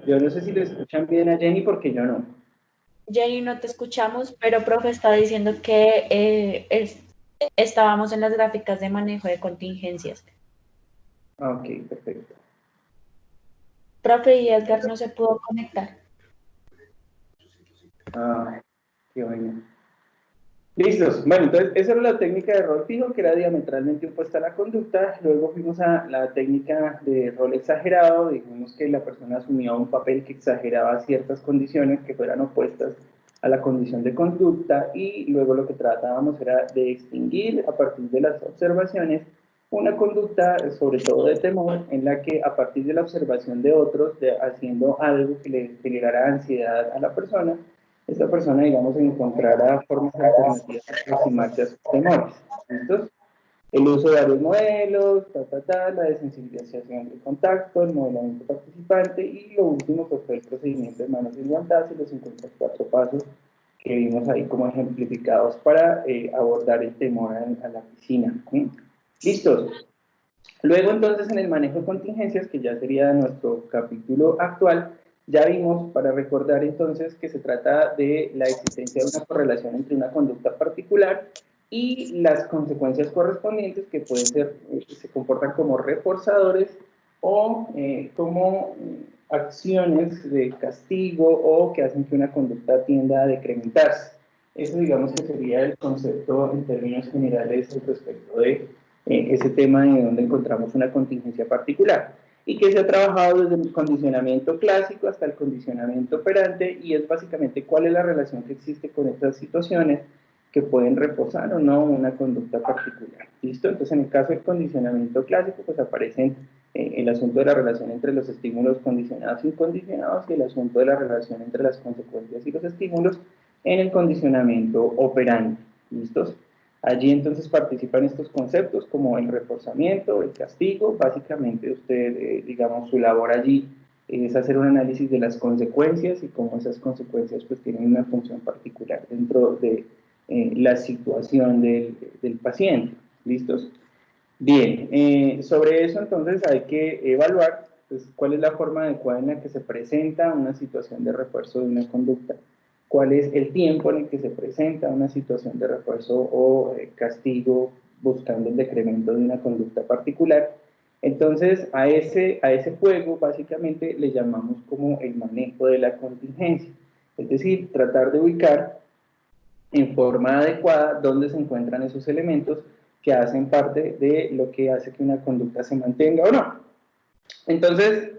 Yo no sé si le escuchan bien a Jenny porque yo no. Jenny, no te escuchamos, pero profe está diciendo que estábamos en las gráficas de manejo de contingencias. Ah, ok, perfecto. Profe, y Edgar no se pudo conectar. Ah, qué bueno. Listos. Bueno, entonces esa era la técnica de rol fijo, que era diametralmente opuesta a la conducta. Luego fuimos a la técnica de rol exagerado. Dijimos que la persona asumía un papel que exageraba ciertas condiciones que fueran opuestas a la condición de conducta. Y luego lo que tratábamos era de distinguir a partir de las observaciones una conducta, sobre todo de temor, en la que a partir de la observación de otros, haciendo algo que le generara ansiedad a la persona, esta persona, digamos, encontrará formas alternativas de aproximarse a sus temores. ¿Listos? El uso de varios modelos, la desensibilización del contacto, el modelamiento participante y lo último pues, fue el procedimiento de manos enguantadas y los 54 pasos que vimos ahí como ejemplificados para abordar el temor a la piscina. ¿Sí? ¿Listos? Luego entonces en el manejo de contingencias, que ya sería nuestro capítulo actual, ya vimos, para recordar entonces, que se trata de la existencia de una correlación entre una conducta particular y las consecuencias correspondientes que pueden ser, se comportan como reforzadores o como acciones de castigo o que hacen que una conducta tienda a decrementarse. Eso digamos que sería el concepto en términos generales respecto de ese tema de donde encontramos una contingencia particular y que se ha trabajado desde el condicionamiento clásico hasta el condicionamiento operante y es básicamente cuál es la relación que existe con estas situaciones que pueden reposar o no una conducta particular. ¿Listo? Entonces, en el caso del condicionamiento clásico, pues aparecen el asunto de la relación entre los estímulos condicionados e incondicionados y el asunto de la relación entre las consecuencias y los estímulos en el condicionamiento operante. ¿Listos? Allí entonces participan estos conceptos como el reforzamiento, el castigo. Básicamente usted, digamos, su labor allí es hacer un análisis de las consecuencias y cómo esas consecuencias pues tienen una función particular dentro de la situación del paciente. ¿Listos? Bien, sobre eso entonces hay que evaluar pues, cuál es la forma adecuada en la que se presenta una situación de refuerzo de una conducta, cuál es el tiempo en el que se presenta una situación de refuerzo o castigo buscando el decremento de una conducta particular. Entonces, a ese juego básicamente le llamamos como el manejo de la contingencia, es decir, tratar de ubicar en forma adecuada dónde se encuentran esos elementos que hacen parte de lo que hace que una conducta se mantenga o no. Entonces,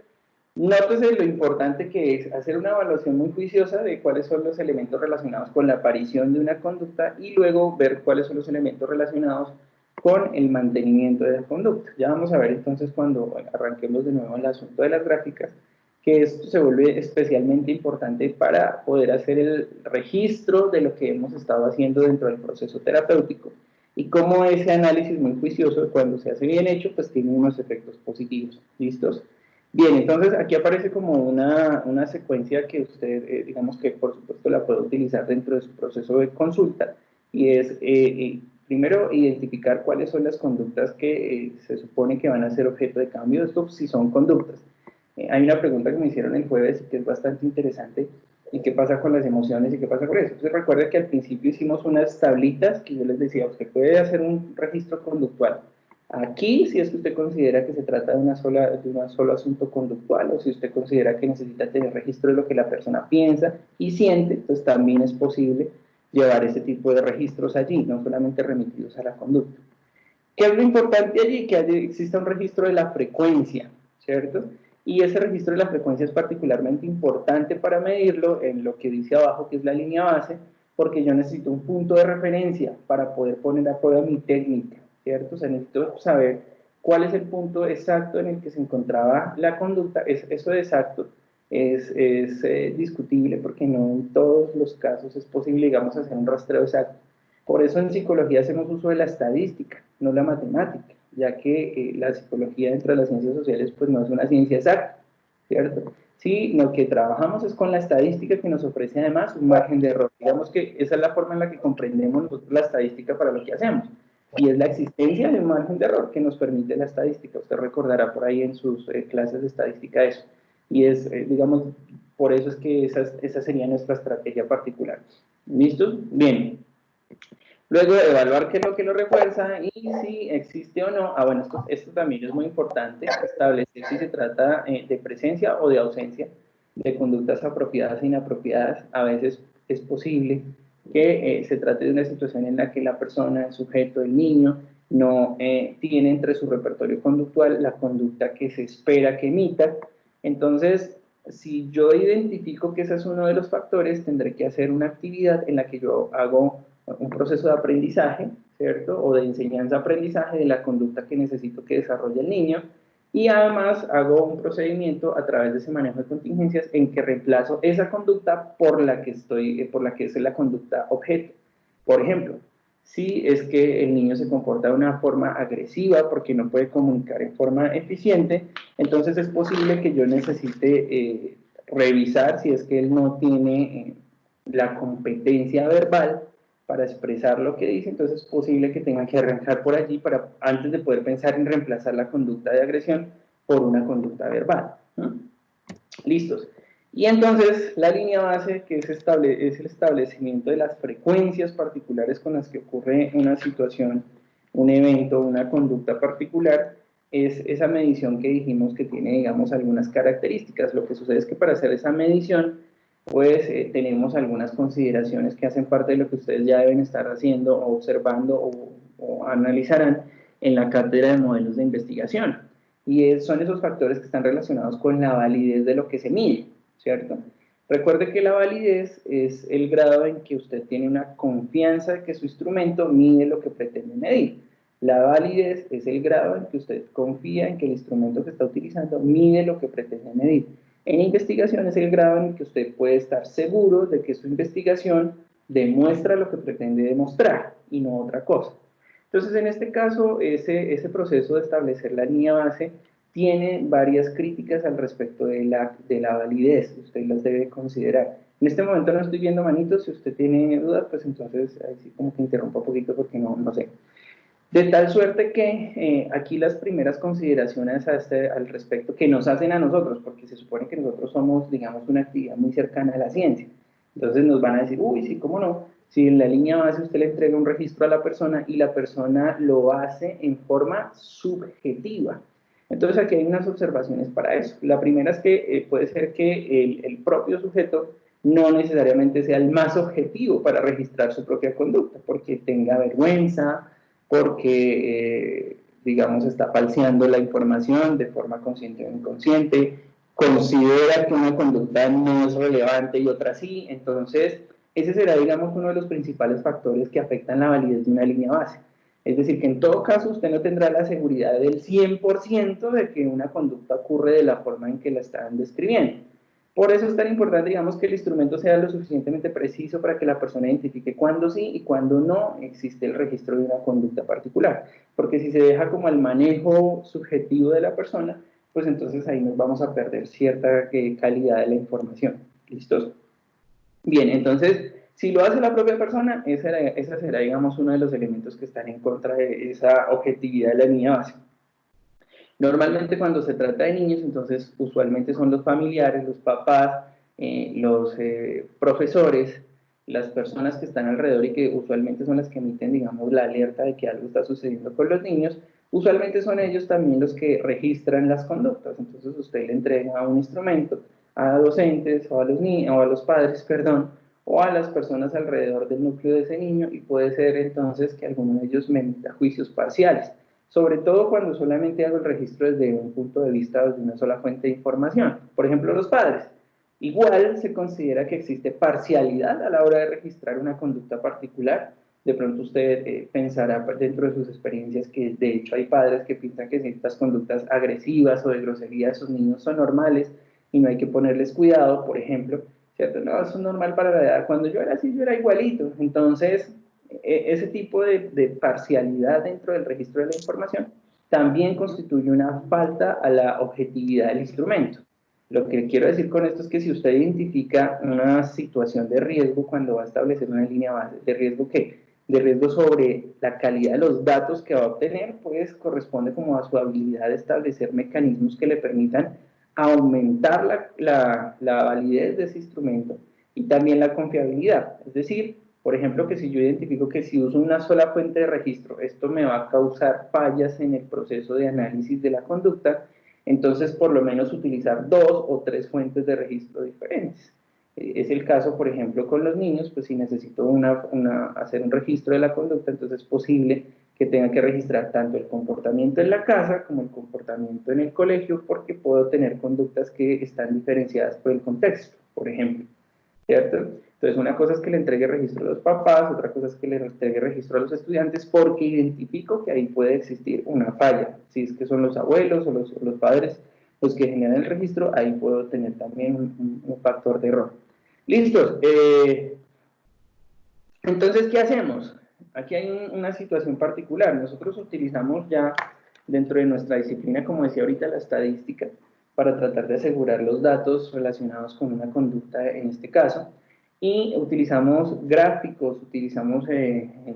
nótese lo importante que es hacer una evaluación muy juiciosa de cuáles son los elementos relacionados con la aparición de una conducta y luego ver cuáles son los elementos relacionados con el mantenimiento de la conducta. Ya vamos a ver entonces cuando arranquemos de nuevo el asunto de las gráficas, que esto se vuelve especialmente importante para poder hacer el registro de lo que hemos estado haciendo dentro del proceso terapéutico y cómo ese análisis muy juicioso, cuando se hace bien hecho, pues tiene unos efectos positivos. ¿Listos? Bien, entonces aquí aparece como una secuencia que usted, digamos que por supuesto la puede utilizar dentro de su proceso de consulta y es primero identificar cuáles son las conductas que se supone que van a ser objeto de cambio, esto si son conductas. Hay una pregunta que me hicieron el jueves que es bastante interesante, ¿y qué pasa con las emociones y qué pasa con eso? Entonces recuerde que al principio hicimos unas tablitas que yo les decía, usted puede hacer un registro conductual. Aquí, si es que usted considera que se trata de un solo asunto conductual o si usted considera que necesita tener registro de lo que la persona piensa y siente, pues también es posible llevar ese tipo de registros allí, no solamente remitidos a la conducta. ¿Qué es lo importante allí? Que exista un registro de la frecuencia, ¿cierto? Y ese registro de la frecuencia es particularmente importante para medirlo en lo que dice abajo, que es la línea base, porque yo necesito un punto de referencia para poder poner a prueba mi técnica, ¿cierto? O sea, necesito saber cuál es el punto exacto en el que se encontraba la conducta. Eso de exacto es discutible porque no en todos los casos es posible, digamos, hacer un rastreo exacto. Por eso en psicología hacemos uso de la estadística, no la matemática, ya que la psicología dentro de las ciencias sociales pues no es una ciencia exacta, ¿cierto? Sí, lo que trabajamos es con la estadística que nos ofrece además un margen de error. Digamos que esa es la forma en la que comprendemos nosotros la estadística para lo que hacemos. y es la existencia de un margen de error que nos permite la estadística. Usted recordará por ahí en sus clases de estadística eso. Y es, digamos, por eso es que esa sería nuestra estrategia particular. ¿Listo? Bien. Luego de evaluar qué es lo que lo refuerza y si existe o no. Bueno, esto también es muy importante, establecer si se trata de presencia o de ausencia de conductas apropiadas e inapropiadas. A veces es posible que se trate de una situación en la que la persona, el sujeto, el niño, no tiene entre su repertorio conductual la conducta que se espera que emita. Entonces, si yo identifico que ese es uno de los factores, tendré que hacer una actividad en la que yo hago un proceso de aprendizaje, ¿cierto? O de enseñanza-aprendizaje de la conducta que necesito que desarrolle el niño, y además hago un procedimiento a través de ese manejo de contingencias en que reemplazo esa conducta por la que es la conducta objeto. Por ejemplo, si es que el niño se comporta de una forma agresiva porque no puede comunicar en forma eficiente, entonces es posible que yo necesite revisar si es que él no tiene la competencia verbal para expresar lo que dice, entonces es posible que tengan que arrancar por allí para, antes de poder pensar en reemplazar la conducta de agresión por una conducta verbal. ¿No? Listos. Y entonces la línea base, que es el establecimiento de las frecuencias particulares con las que ocurre una situación, un evento, una conducta particular, es esa medición que dijimos que tiene, digamos, algunas características. Lo que sucede es que para hacer esa medición, pues tenemos algunas consideraciones que hacen parte de lo que ustedes ya deben estar haciendo, o observando o analizarán en la cátedra de modelos de investigación. Y son esos factores que están relacionados con la validez de lo que se mide, ¿cierto? Recuerde que la validez es el grado en que usted tiene una confianza de que su instrumento mide lo que pretende medir. La validez es el grado en que usted confía en que el instrumento que está utilizando mide lo que pretende medir. En investigación es el grado en el que usted puede estar seguro de que su investigación demuestra lo que pretende demostrar y no otra cosa. Entonces, en este caso, ese proceso de establecer la línea base tiene varias críticas al respecto de la validez, usted las debe considerar. En este momento no estoy viendo manitos, si usted tiene dudas, pues entonces ahí sí como que interrumpa un poquito porque no sé. De tal suerte que aquí las primeras consideraciones al respecto que nos hacen a nosotros, porque se supone que nosotros somos, digamos, una actividad muy cercana a la ciencia. Entonces nos van a decir, uy, sí, cómo no, si en la línea base usted le entrega un registro a la persona y la persona lo hace en forma subjetiva. Entonces aquí hay unas observaciones para eso. La primera es que puede ser que el propio sujeto no necesariamente sea el más objetivo para registrar su propia conducta, porque tenga vergüenza, porque, digamos, está falseando la información de forma consciente o inconsciente, considera que una conducta no es relevante y otra sí, entonces ese será, digamos, uno de los principales factores que afectan la validez de una línea base. Es decir, que en todo caso usted no tendrá la seguridad del 100% de que una conducta ocurre de la forma en que la están describiendo. Por eso es tan importante, digamos, que el instrumento sea lo suficientemente preciso para que la persona identifique cuándo sí y cuándo no existe el registro de una conducta particular. Porque si se deja como al manejo subjetivo de la persona, pues entonces ahí nos vamos a perder cierta calidad de la información. ¿Listos? Bien, entonces, si lo hace la propia persona, esa será, digamos, uno de los elementos que están en contra de esa objetividad de la línea base. Normalmente cuando se trata de niños, entonces usualmente son los familiares, los papás, los profesores, las personas que están alrededor y que usualmente son las que emiten, digamos, la alerta de que algo está sucediendo con los niños, usualmente son ellos también los que registran las conductas. Entonces usted le entrega un instrumento a docentes o a los niños, o a los padres, perdón, o a las personas alrededor del núcleo de ese niño, y puede ser entonces que alguno de ellos me emita juicios parciales, sobre todo cuando solamente hago el registro desde un punto de vista, desde una sola fuente de información. Por ejemplo, los padres. Igual se considera que existe parcialidad a la hora de registrar una conducta particular. De pronto usted pensará dentro de sus experiencias que de hecho hay padres que piensan que ciertas conductas agresivas o de grosería de sus niños son normales y no hay que ponerles cuidado, por ejemplo, ¿cierto? No, eso es normal para la edad. Cuando yo era así, yo era igualito. Entonces, ese tipo de parcialidad dentro del registro de la información también constituye una falta a la objetividad del instrumento. Lo que quiero decir con esto es que si usted identifica una situación de riesgo cuando va a establecer una línea base, ¿de riesgo qué? de riesgo sobre la calidad de los datos que va a obtener, pues corresponde como a su habilidad de establecer mecanismos que le permitan aumentar la validez de ese instrumento y también la confiabilidad. Es decir, por ejemplo, que si yo identifico que si uso una sola fuente de registro, esto me va a causar fallas en el proceso de análisis de la conducta, entonces por lo menos utilizar 2 o 3 fuentes de registro diferentes. Es el caso, por ejemplo, con los niños, pues si necesito hacer un registro de la conducta, entonces es posible que tenga que registrar tanto el comportamiento en la casa como el comportamiento en el colegio, porque puedo tener conductas que están diferenciadas por el contexto, por ejemplo, ¿cierto? Entonces, una cosa es que le entregue registro a los papás, otra cosa es que le entregue registro a los estudiantes, porque identifico que ahí puede existir una falla. Si es que son los abuelos o los padres los que generan el registro, ahí puedo tener también un factor de error. ¿Listos? Entonces, ¿qué hacemos? Aquí hay una situación particular. Nosotros utilizamos ya dentro de nuestra disciplina, como decía ahorita, la estadística, para tratar de asegurar los datos relacionados con una conducta en este caso. Y utilizamos gráficos, utilizamos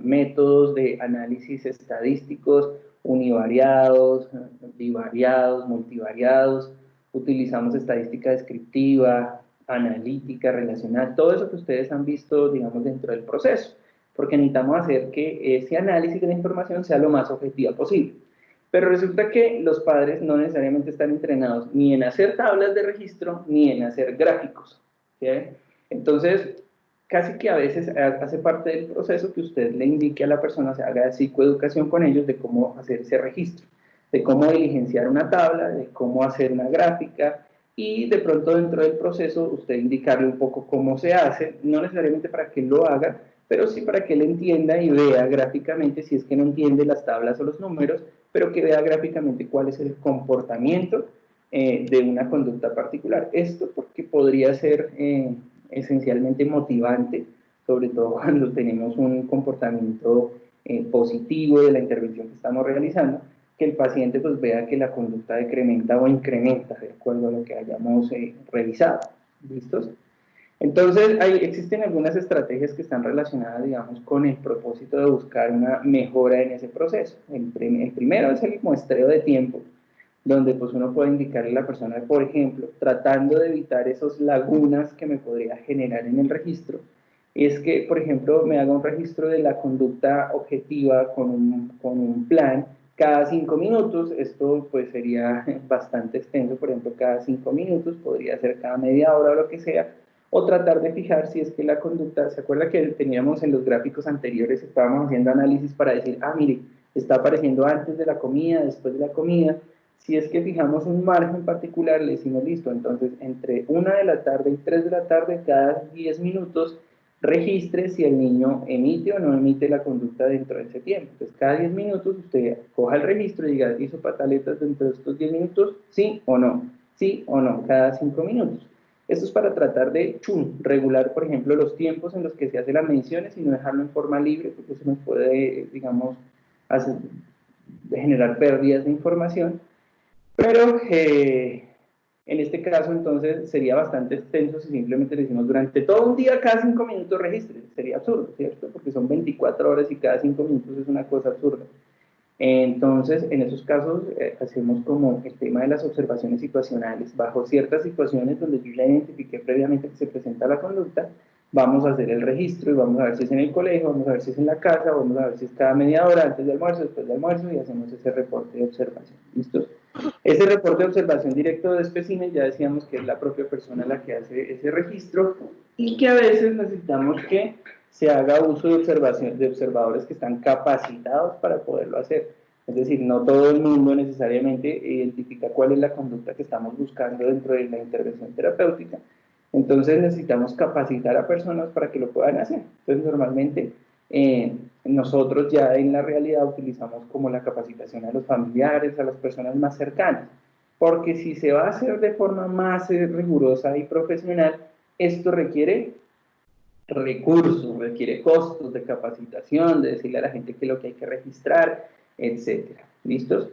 métodos de análisis estadísticos, univariados, bivariados, multivariados, utilizamos estadística descriptiva, analítica, relacional, todo eso que ustedes han visto, digamos, dentro del proceso, porque necesitamos hacer que ese análisis de la información sea lo más objetiva posible. Pero resulta que los padres no necesariamente están entrenados ni en hacer tablas de registro, ni en hacer gráficos, ¿sí? Entonces, casi que a veces hace parte del proceso que usted le indique a la persona, se haga psicoeducación con ellos de cómo hacer ese registro, de cómo diligenciar una tabla, de cómo hacer una gráfica, y de pronto dentro del proceso usted indicarle un poco cómo se hace, no necesariamente para que él lo haga, pero sí para que él entienda y vea gráficamente, si es que no entiende las tablas o los números, pero que vea gráficamente cuál es el comportamiento de una conducta particular. Esto porque podría ser esencialmente motivante, sobre todo cuando tenemos un comportamiento positivo de la intervención que estamos realizando, que el paciente pues vea que la conducta decrementa o incrementa de acuerdo a lo que hayamos revisado. ¿Listos? Entonces, existen algunas estrategias que están relacionadas, digamos, con el propósito de buscar una mejora en ese proceso. El primero es el muestreo de tiempo, donde pues uno puede indicarle a la persona, por ejemplo, tratando de evitar esas lagunas que me podría generar en el registro, es que, por ejemplo, me haga un registro de la conducta objetiva con un plan cada 5 minutos. Esto pues sería bastante extenso, por ejemplo, cada 5 minutos, podría ser cada media hora o lo que sea, o tratar de fijar si es que la conducta, ¿se acuerda que teníamos en los gráficos anteriores, estábamos haciendo análisis para decir, mire, está apareciendo antes de la comida, después de la comida? Si es que fijamos un margen particular, le decimos, listo, entonces entre 1 de la tarde y 3 de la tarde, cada 10 minutos, registre si el niño emite o no emite la conducta dentro de ese tiempo. Entonces, cada 10 minutos usted coja el registro y diga, ¿hizo pataletas dentro de estos 10 minutos? ¿Sí o no? ¿Sí o no? Cada 5 minutos. Esto es para tratar de regular, por ejemplo, los tiempos en los que se hacen las mediciones y no dejarlo en forma libre, porque eso nos puede, digamos, generar pérdidas de información. Pero en este caso, entonces, sería bastante extenso si simplemente le decimos durante todo un día, cada 5 minutos registre. Sería absurdo, ¿cierto? Porque son 24 horas y cada 5 minutos es una cosa absurda. Entonces, en esos casos, hacemos como el tema de las observaciones situacionales. Bajo ciertas situaciones donde yo ya identifiqué previamente que se presenta la conducta, vamos a hacer el registro y vamos a ver si es en el colegio, vamos a ver si es en la casa, vamos a ver si es cada media hora, antes de almuerzo, después de almuerzo, y hacemos ese reporte de observación. ¿Listos? Ese reporte de observación directo de espécimen, ya decíamos que es la propia persona la que hace ese registro, y que a veces necesitamos que se haga uso de observación de observadores que están capacitados para poderlo hacer. Es decir, no todo el mundo necesariamente identifica cuál es la conducta que estamos buscando dentro de la intervención terapéutica. Entonces necesitamos capacitar a personas para que lo puedan hacer. Entonces normalmente nosotros ya en la realidad utilizamos como la capacitación a los familiares, a las personas más cercanas, porque si se va a hacer de forma más rigurosa y profesional, esto requiere recursos, requiere costos de capacitación, de decirle a la gente qué es lo que hay que registrar, etcétera. ¿Listos?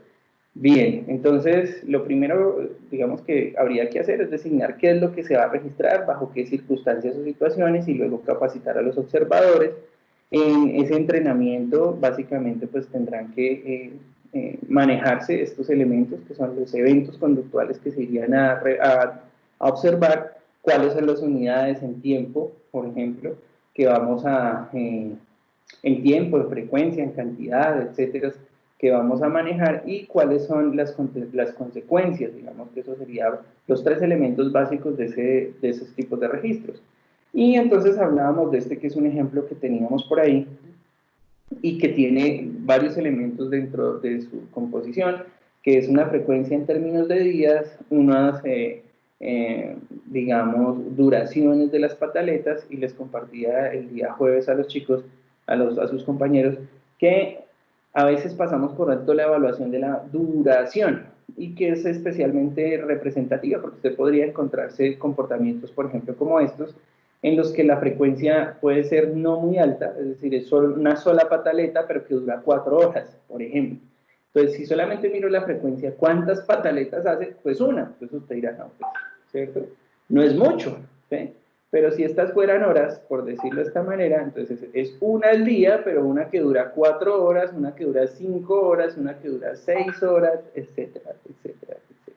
Bien, entonces lo primero, digamos, que habría que hacer es designar qué es lo que se va a registrar, bajo qué circunstancias o situaciones, y luego capacitar a los observadores. En ese entrenamiento, básicamente, pues tendrán que manejarse estos elementos, que son los eventos conductuales que se irían a observar, cuáles son las unidades en tiempo, por ejemplo, que vamos en tiempo, en frecuencia, en cantidad, etcétera, que vamos a manejar y cuáles son las consecuencias, digamos que esos serían los tres elementos básicos de esos tipos de registros. Y entonces hablábamos de este que es un ejemplo que teníamos por ahí y que tiene varios elementos dentro de su composición, que es una frecuencia en términos de días, unas, digamos, duraciones de las pataletas, y les compartía el día jueves a los chicos, a sus compañeros, que a veces pasamos por alto la evaluación de la duración, y que es especialmente representativa, porque usted podría encontrarse comportamientos, por ejemplo, como estos, en los que la frecuencia puede ser no muy alta, es decir, es solo una sola pataleta, pero que dura 4 horas, por ejemplo. Entonces, si solamente miro la frecuencia, ¿cuántas pataletas hace? Pues una. Entonces usted dirá, no, pues, ¿cierto? No es mucho, ¿sí? Pero si estas fueran horas, por decirlo de esta manera, entonces es una al día, pero una que dura 4 horas, una que dura 5 horas, una que dura 6 horas, etcétera, etcétera, etcétera.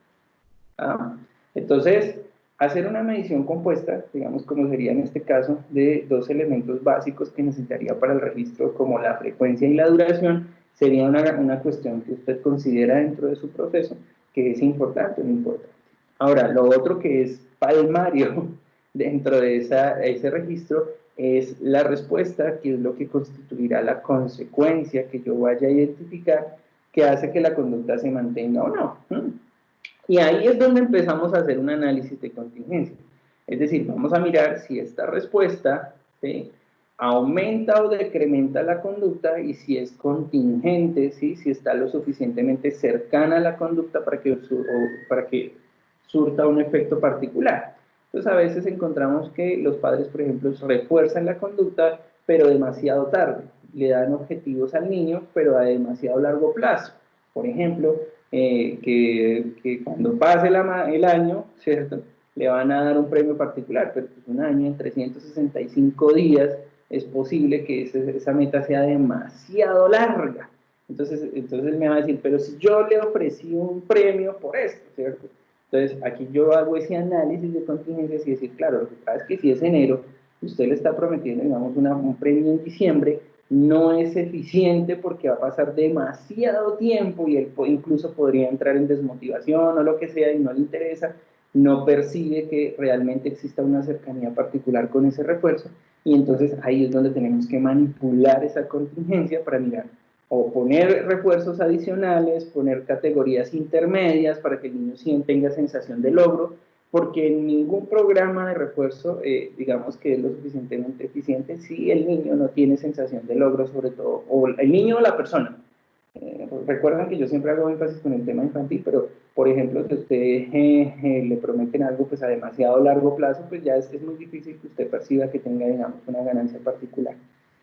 ¿Ah? Entonces, hacer una medición compuesta, digamos como sería en este caso, de dos elementos básicos que necesitaría para el registro, como la frecuencia y la duración, sería una cuestión que usted considera dentro de su proceso, que es importante o no importante. Ahora, lo otro que es palmario dentro de ese registro es la respuesta, que es lo que constituirá la consecuencia que yo vaya a identificar, que hace que la conducta se mantenga o no. Y ahí es donde empezamos a hacer un análisis de contingencia. Es decir, vamos a mirar si esta respuesta, ¿sí?, aumenta o decrementa la conducta, y si es contingente, ¿sí?, si está lo suficientemente cercana a la conducta para que surta un efecto particular. Entonces, a veces encontramos que los padres, por ejemplo, refuerzan la conducta, pero demasiado tarde. Le dan objetivos al niño, pero a demasiado largo plazo. Por ejemplo, que cuando pase el año, ¿cierto?, le van a dar un premio particular, pero pues un año en 365 días es posible que esa meta sea demasiado larga. Entonces él me va a decir, pero si yo le ofrecí un premio por esto, ¿cierto? Entonces aquí yo hago ese análisis de contingencias y decir, claro, lo que pasa es que si es enero, usted le está prometiendo, digamos, un premio en diciembre, no es eficiente porque va a pasar demasiado tiempo y él incluso podría entrar en desmotivación o lo que sea y no le interesa, no percibe que realmente exista una cercanía particular con ese refuerzo, y entonces ahí es donde tenemos que manipular esa contingencia para mirar o poner refuerzos adicionales, poner categorías intermedias para que el niño sí tenga sensación de logro, porque en ningún programa de refuerzo, digamos que es lo suficientemente eficiente si el niño no tiene sensación de logro, sobre todo, o el niño o la persona. Recuerdan que yo siempre hago énfasis con el tema infantil, pero por ejemplo, si usted le prometen algo pues a demasiado largo plazo, pues ya es muy difícil que usted perciba que tenga, digamos, una ganancia particular.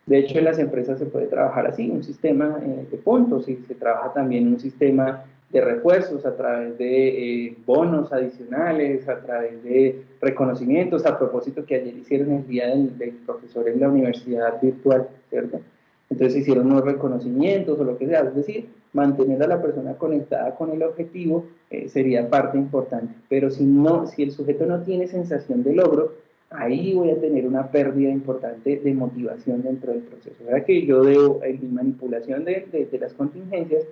De hecho, en las empresas se puede trabajar así, un sistema de puntos, y se trabaja también un sistema de refuerzos a través de bonos adicionales, a través de reconocimientos, a propósito que ayer hicieron el día del profesor en la universidad virtual, ¿cierto? Entonces hicieron unos reconocimientos o lo que sea, es decir, mantener a la persona conectada con el objetivo sería parte importante, pero si el sujeto no tiene sensación de logro, ahí voy a tener una pérdida importante de motivación dentro del proceso. O sea que yo debo, en mi manipulación de las contingencias,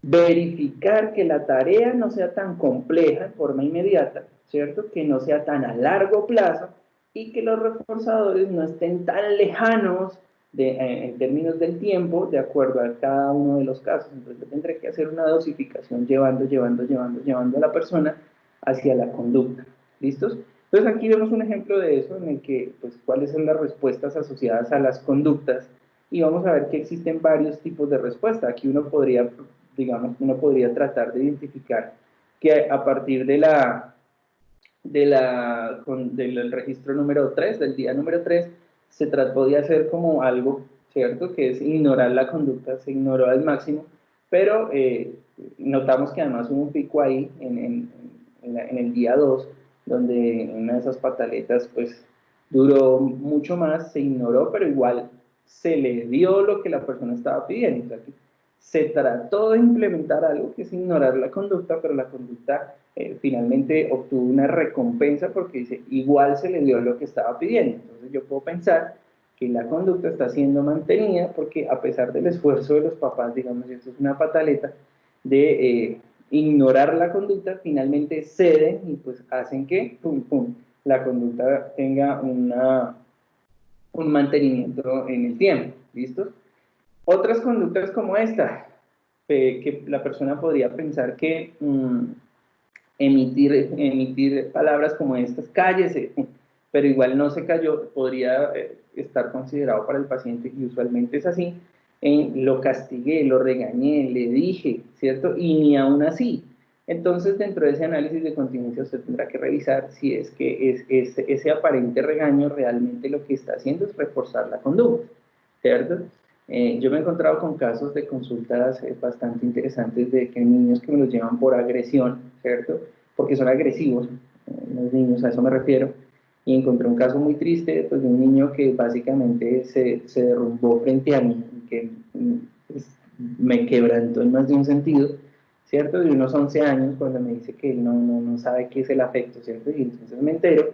verificar que la tarea no sea tan compleja en forma inmediata, ¿cierto? Que no sea tan a largo plazo y que los reforzadores no estén tan lejanos en términos del tiempo, de acuerdo a cada uno de los casos. Entonces yo tendré que hacer una dosificación llevando a la persona hacia la conducta. ¿Listos? Entonces aquí vemos un ejemplo de eso en el que, pues, cuáles son las respuestas asociadas a las conductas, y vamos a ver que existen varios tipos de respuesta. Aquí uno podría, digamos, tratar de identificar que a partir del registro número 3, del día número 3, podía hacer como algo, ¿cierto?, que es ignorar la conducta, se ignoró al máximo, pero notamos que además hubo un pico ahí en el día 2, donde una de esas pataletas pues duró mucho más, se ignoró, pero igual se le dio lo que la persona estaba pidiendo. O sea, que se trató de implementar algo que es ignorar la conducta, pero la conducta finalmente obtuvo una recompensa porque dice, igual se le dio lo que estaba pidiendo. Entonces yo puedo pensar que la conducta está siendo mantenida porque a pesar del esfuerzo de los papás, digamos, esto es una pataleta, de ignorar la conducta, finalmente ceden y pues hacen que, pum, pum, la conducta tenga un mantenimiento en el tiempo, ¿listo? Otras conductas como esta, que la persona podría pensar que emitir palabras como estas, cállese, pero igual no se cayó, podría estar considerado para el paciente, y usualmente es así, lo castigué, lo regañé, le dije, ¿cierto? Y ni aún así. Entonces, dentro de ese análisis de contingencia, usted tendrá que revisar si es que ese aparente regaño realmente lo que está haciendo es reforzar la conducta, ¿cierto? Yo me he encontrado con casos de consultas bastante interesantes de que niños que me los llevan por agresión, ¿cierto? Porque son agresivos, los niños, a eso me refiero. Y encontré un caso muy triste pues, de un niño que básicamente se derrumbó frente a mí, que pues, me quebrantó en más de un sentido, ¿cierto? De unos 11 años, cuando me dice que él no sabe qué es el afecto, ¿cierto? Y entonces me entero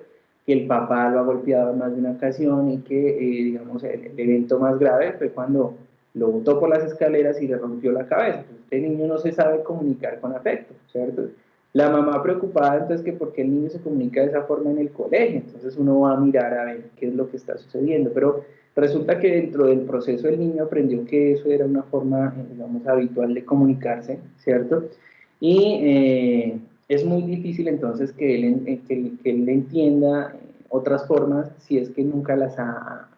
que el papá lo ha golpeado en más de una ocasión y que, digamos, el evento más grave fue cuando lo botó por las escaleras y le rompió la cabeza. Entonces, este niño no se sabe comunicar con afecto, ¿cierto? La mamá preocupada, entonces, que por qué el niño se comunica de esa forma en el colegio. Entonces uno va a mirar a ver qué es lo que está sucediendo. Pero resulta que dentro del proceso el niño aprendió que eso era una forma, digamos, habitual de comunicarse, ¿cierto? Y es muy difícil entonces que él entienda otras formas si es que nunca las ha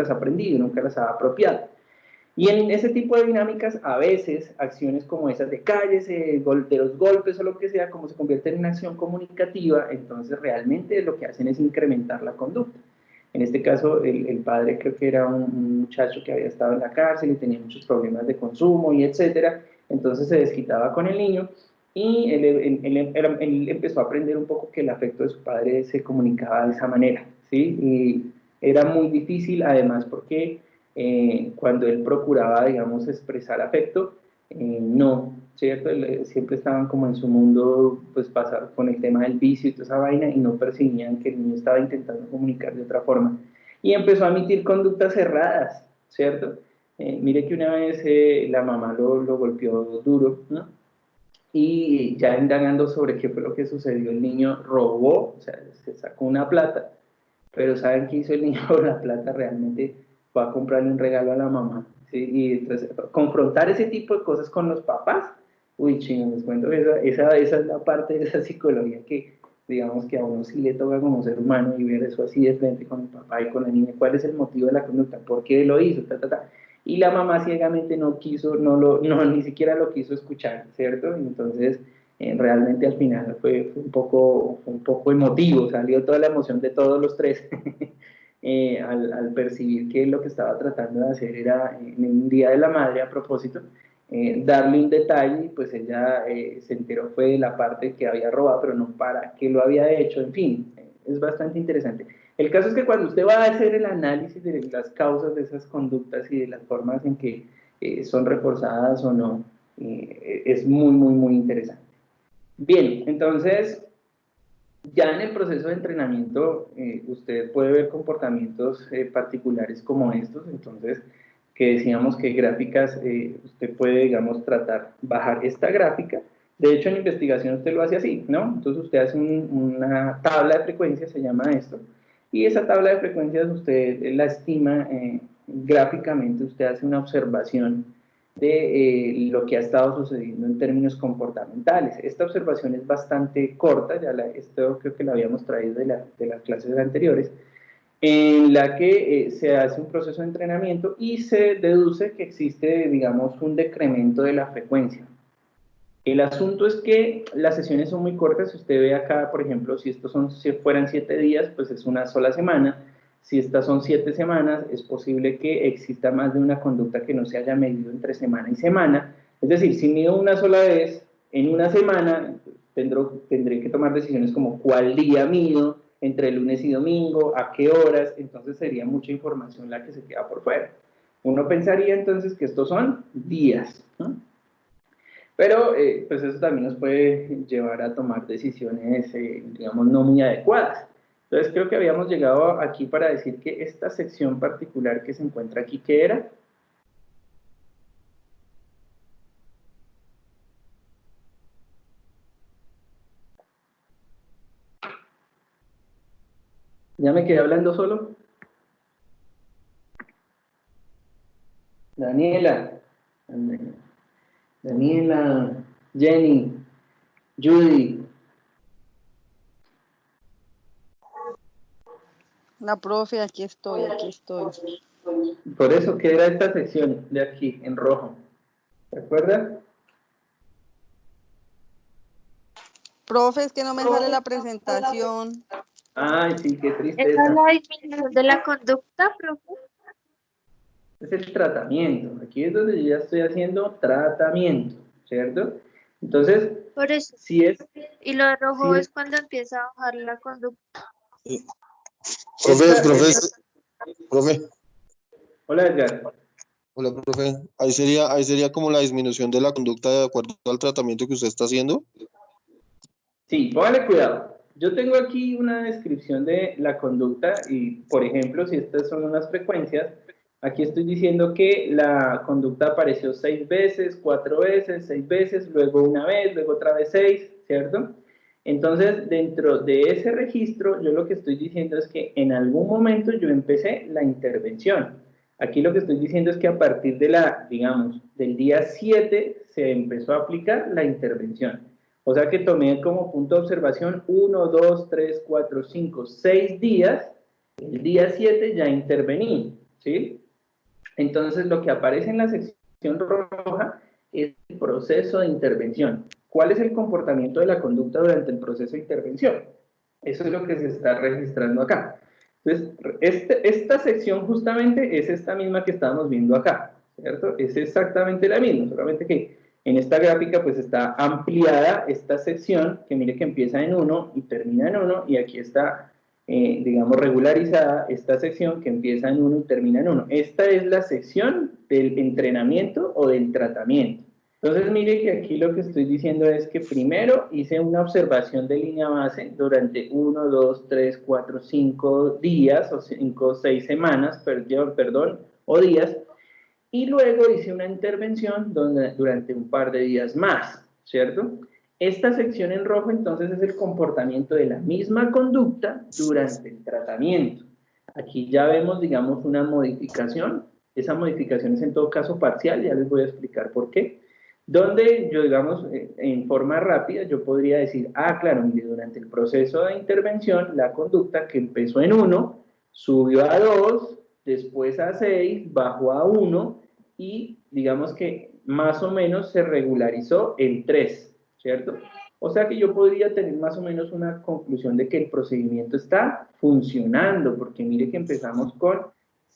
aprendido, nunca las ha apropiado. Y en ese tipo de dinámicas, a veces, acciones como esas de calles, de los golpes o lo que sea, como se convierte en una acción comunicativa, entonces realmente lo que hacen es incrementar la conducta. En este caso, el padre creo que era un muchacho que había estado en la cárcel y tenía muchos problemas de consumo y etcétera, entonces se desquitaba con el niño y él empezó a aprender un poco que el afecto de su padre se comunicaba de esa manera, ¿sí? Y era muy difícil, además, porque cuando él procuraba, digamos, expresar afecto, no, ¿cierto? Siempre estaban como en su mundo, pues pasar con el tema del vicio y toda esa vaina y no percibían que el niño estaba intentando comunicar de otra forma. Y empezó a emitir conductas cerradas, ¿cierto? Mire que una vez la mamá lo golpeó duro, ¿no? Y ya indagando sobre qué fue lo que sucedió, el niño robó, o sea, se sacó una plata, pero ¿saben qué hizo el niño con la plata? Realmente fue a comprarle un regalo a la mamá, ¿sí? Y entonces, confrontar ese tipo de cosas con los papás, uy, chino, les cuento, esa es la parte de esa psicología que, digamos, que a uno sí le toca como ser humano y ver eso así de frente con el papá y con la niña, cuál es el motivo de la conducta, por qué lo hizo, ta, ta, ta. Y la mamá ciegamente no quiso, ni siquiera lo quiso escuchar, ¿cierto? Entonces, realmente al final fue un poco emotivo, salió toda la emoción de todos los tres al percibir que lo que estaba tratando de hacer era, en un día de la madre a propósito, darle un detalle, y pues ella se enteró fue de la parte que había robado, pero no para qué lo había hecho, en fin, es bastante interesante. El caso es que cuando usted va a hacer el análisis de las causas de esas conductas y de las formas en que son reforzadas o no, es muy interesante. Bien, entonces, ya en el proceso de entrenamiento, usted puede ver comportamientos particulares como estos, entonces, que decíamos que gráficas, usted puede, digamos, tratar, bajar esta gráfica. De hecho, en investigación usted lo hace así, ¿no? Entonces, usted hace una tabla de frecuencias, se llama esto, y esa tabla de frecuencias usted la estima gráficamente, usted hace una observación de lo que ha estado sucediendo en términos comportamentales. Esta observación es bastante corta, esto creo que la habíamos traído de las clases anteriores, en la que se hace un proceso de entrenamiento y se deduce que existe, digamos, un decremento de la frecuencia. El asunto es que las sesiones son muy cortas. Si usted ve acá, por ejemplo, si fueran 7 días, pues es una sola semana. Si estas son 7 semanas, es posible que exista más de una conducta que no se haya medido entre semana y semana. Es decir, si mido una sola vez en una semana, tendré que tomar decisiones como cuál día mido, entre lunes y domingo, a qué horas. Entonces sería mucha información la que se queda por fuera. Uno pensaría entonces que estos son días, ¿no? Pero pues eso también nos puede llevar a tomar decisiones, digamos, no muy adecuadas. Entonces creo que habíamos llegado aquí para decir que esta sección particular que se encuentra aquí, ¿qué era? ¿Ya me quedé hablando solo? Daniela, Daniela, Jenny, Judy. La profe, aquí estoy, aquí estoy. Por eso, ¿qué era esta sección de aquí, en rojo? ¿Recuerda? Profe, es que no me sale la presentación. Ay, sí, qué ¿Esa es tristeza. la disminución de la conducta, profe? Es el tratamiento. Aquí es donde yo ya estoy haciendo tratamiento, ¿cierto? Entonces, Por eso. si es... Y lo de rojo Si es cuando empieza a bajar la conducta. Profe. Hola, Edgar. Hola, profe. Ahí sería como la disminución de la conducta de acuerdo al tratamiento que usted está haciendo. Sí, póngale cuidado. Yo tengo aquí una descripción de la conducta y, por ejemplo, si estas son unas frecuencias, aquí estoy diciendo que la conducta apareció 6 veces, 4 veces, 6 veces, luego una vez, luego otra vez 6, ¿cierto? Entonces, dentro de ese registro, yo lo que estoy diciendo es que en algún momento yo empecé la intervención. Aquí lo que estoy diciendo es que a partir de digamos, del día 7 se empezó a aplicar la intervención. O sea que tomé como punto de observación 1, 2, 3, 4, 5, 6 días. El día 7 ya intervení, ¿sí? Entonces lo que aparece en la sección roja es el proceso de intervención. ¿Cuál es el comportamiento de la conducta durante el proceso de intervención? Eso es lo que se está registrando acá. Entonces, esta sección justamente es esta misma que estábamos viendo acá, ¿cierto? Es exactamente la misma, solamente que en esta gráfica pues está ampliada esta sección, que mire que empieza en 1 y termina en 1, y aquí está, digamos, regularizada esta sección que empieza en 1 y termina en 1. Esta es la sección del entrenamiento o del tratamiento. Entonces, mire que aquí lo que estoy diciendo es que primero hice una observación de línea base durante 1, 2, 3, 4, 5 días, o 5, 6 semanas, perdón, o días, y luego hice una intervención durante un par de días más, ¿cierto? Esta sección en rojo, entonces, es el comportamiento de la misma conducta durante el tratamiento. Aquí ya vemos, digamos, una modificación. Esa modificación es en todo caso parcial, ya les voy a explicar por qué. Donde yo, digamos, en forma rápida, yo podría decir, ah, claro, mire, durante el proceso de intervención, la conducta que empezó en 1, subió a 2, después a 6, bajó a 1, y digamos que más o menos se regularizó en 3, ¿cierto? O sea que yo podría tener más o menos una conclusión de que el procedimiento está funcionando, porque mire que empezamos con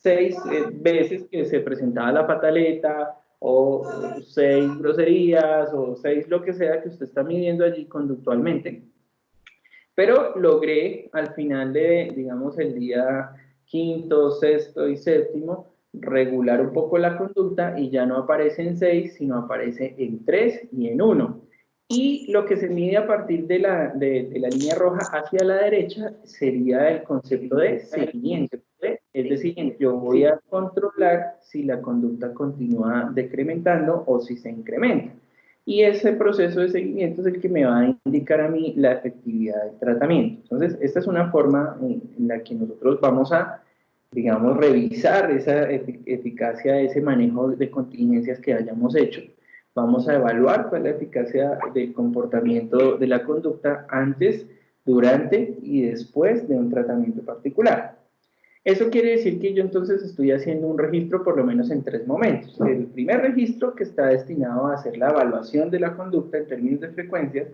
6 veces que se presentaba la pataleta, o 6 groserías, o 6 lo que sea que usted está midiendo allí conductualmente, pero logré al final de, digamos, el día quinto, sexto y séptimo, regular un poco la conducta y ya no aparece en 6, sino aparece en 3 y en 1. Y lo que se mide a partir de la línea roja hacia la derecha sería el concepto de seguimiento. Es decir, yo voy a controlar si la conducta continúa decrementando o si se incrementa. Y ese proceso de seguimiento es el que me va a indicar a mí la efectividad del tratamiento. Entonces, esta es una forma en la que nosotros vamos a, digamos, revisar esa eficacia de ese manejo de contingencias que hayamos hecho. Vamos a evaluar cuál es la eficacia del comportamiento de la conducta antes, durante y después de un tratamiento particular. Eso quiere decir que yo entonces estoy haciendo un registro por lo menos en 3 momentos. El primer registro, que está destinado a hacer la evaluación de la conducta en términos de frecuencias.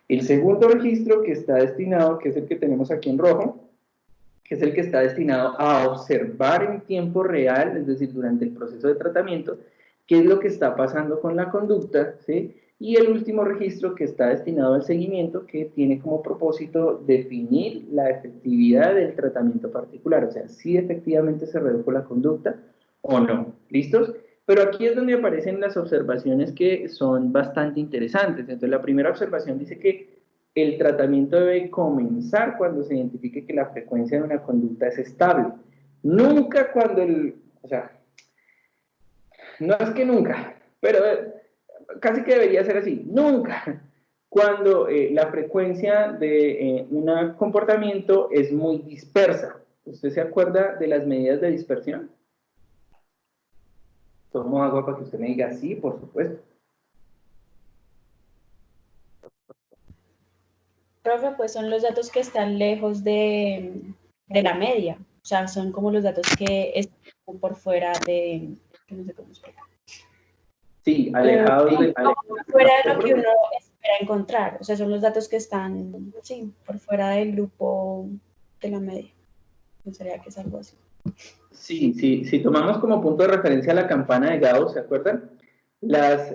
El segundo registro, que está destinado, que es el que tenemos aquí en rojo, que es el que está destinado a observar en tiempo real, es decir, durante el proceso de tratamiento, qué es lo que está pasando con la conducta, ¿sí? Y el último registro, que está destinado al seguimiento, que tiene como propósito definir la efectividad del tratamiento particular, o sea, si efectivamente se redujo la conducta o no. ¿Listos? Pero aquí es donde aparecen las observaciones que son bastante interesantes. Entonces, la primera observación dice que el tratamiento debe comenzar cuando se identifique que la frecuencia de una conducta es estable. Nunca cuando o sea, no es que nunca, pero casi que debería ser así. Nunca cuando la frecuencia de un comportamiento es muy dispersa. ¿Usted se acuerda de las medidas de dispersión? Tomo agua para que usted me diga sí, por supuesto. Profe, pues son los datos que están lejos de la media. O sea, son como los datos que están por fuera que no sé cómo explicar. Sí, alejados Como de... fuera de lo que uno espera encontrar. O sea, son los datos que están, sí, por fuera del grupo de la media. Pensaría que es algo así. Sí, sí, si tomamos como punto de referencia la campana de Gauss, ¿se acuerdan? Las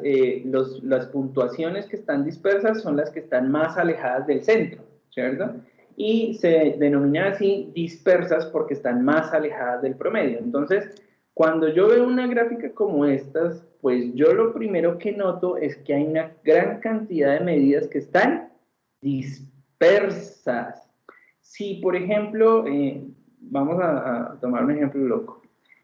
puntuaciones que están dispersas son las que están más alejadas del centro, ¿cierto? Y se denominan así dispersas porque están más alejadas del promedio. Entonces, cuando yo veo una gráfica como estas, pues yo lo primero que noto es que hay una gran cantidad de medidas que están dispersas. Si, por ejemplo, vamos a tomar un ejemplo loco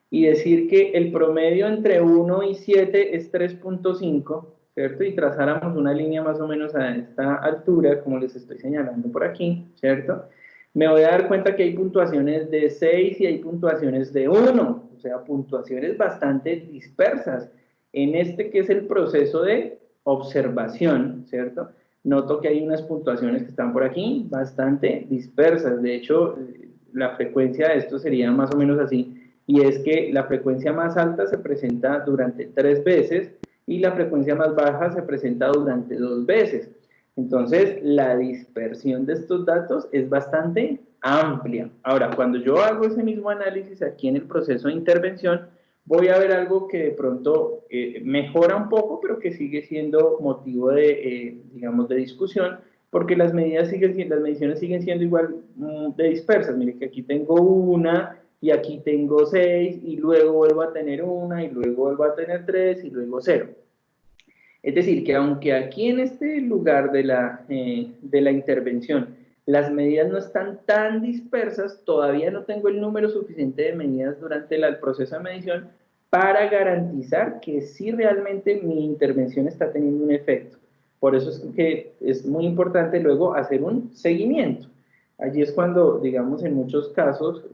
y decir que el promedio entre 1 y 7 es 3.5, ¿cierto? Y trazáramos una línea más o menos a esta altura, como les estoy señalando por aquí, ¿cierto? Me voy a dar cuenta que hay puntuaciones de 6 y hay puntuaciones de 1, o sea, puntuaciones bastante dispersas. En este que es el proceso de observación, ¿cierto? Noto que hay unas puntuaciones que están por aquí bastante dispersas. De hecho, la frecuencia de esto sería más o menos así, y es que la frecuencia más alta se presenta durante 3 veces y la frecuencia más baja se presenta durante 2 veces. Entonces, la dispersión de estos datos es bastante amplia. Ahora, cuando yo hago ese mismo análisis aquí en el proceso de intervención, voy a ver algo que de pronto mejora un poco, pero que sigue siendo motivo de, digamos, de discusión, porque las mediciones siguen siendo igual de dispersas. Mire que aquí tengo una, y aquí tengo 6, y luego vuelvo a tener una, y luego vuelvo a tener 3, y luego 0. Es decir, que aunque aquí en este lugar de la intervención las medidas no están tan dispersas, todavía no tengo el número suficiente de medidas durante el proceso de medición para garantizar que sí realmente mi intervención está teniendo un efecto. Por eso es que es muy importante luego hacer un seguimiento. Allí es cuando, digamos, en muchos casos,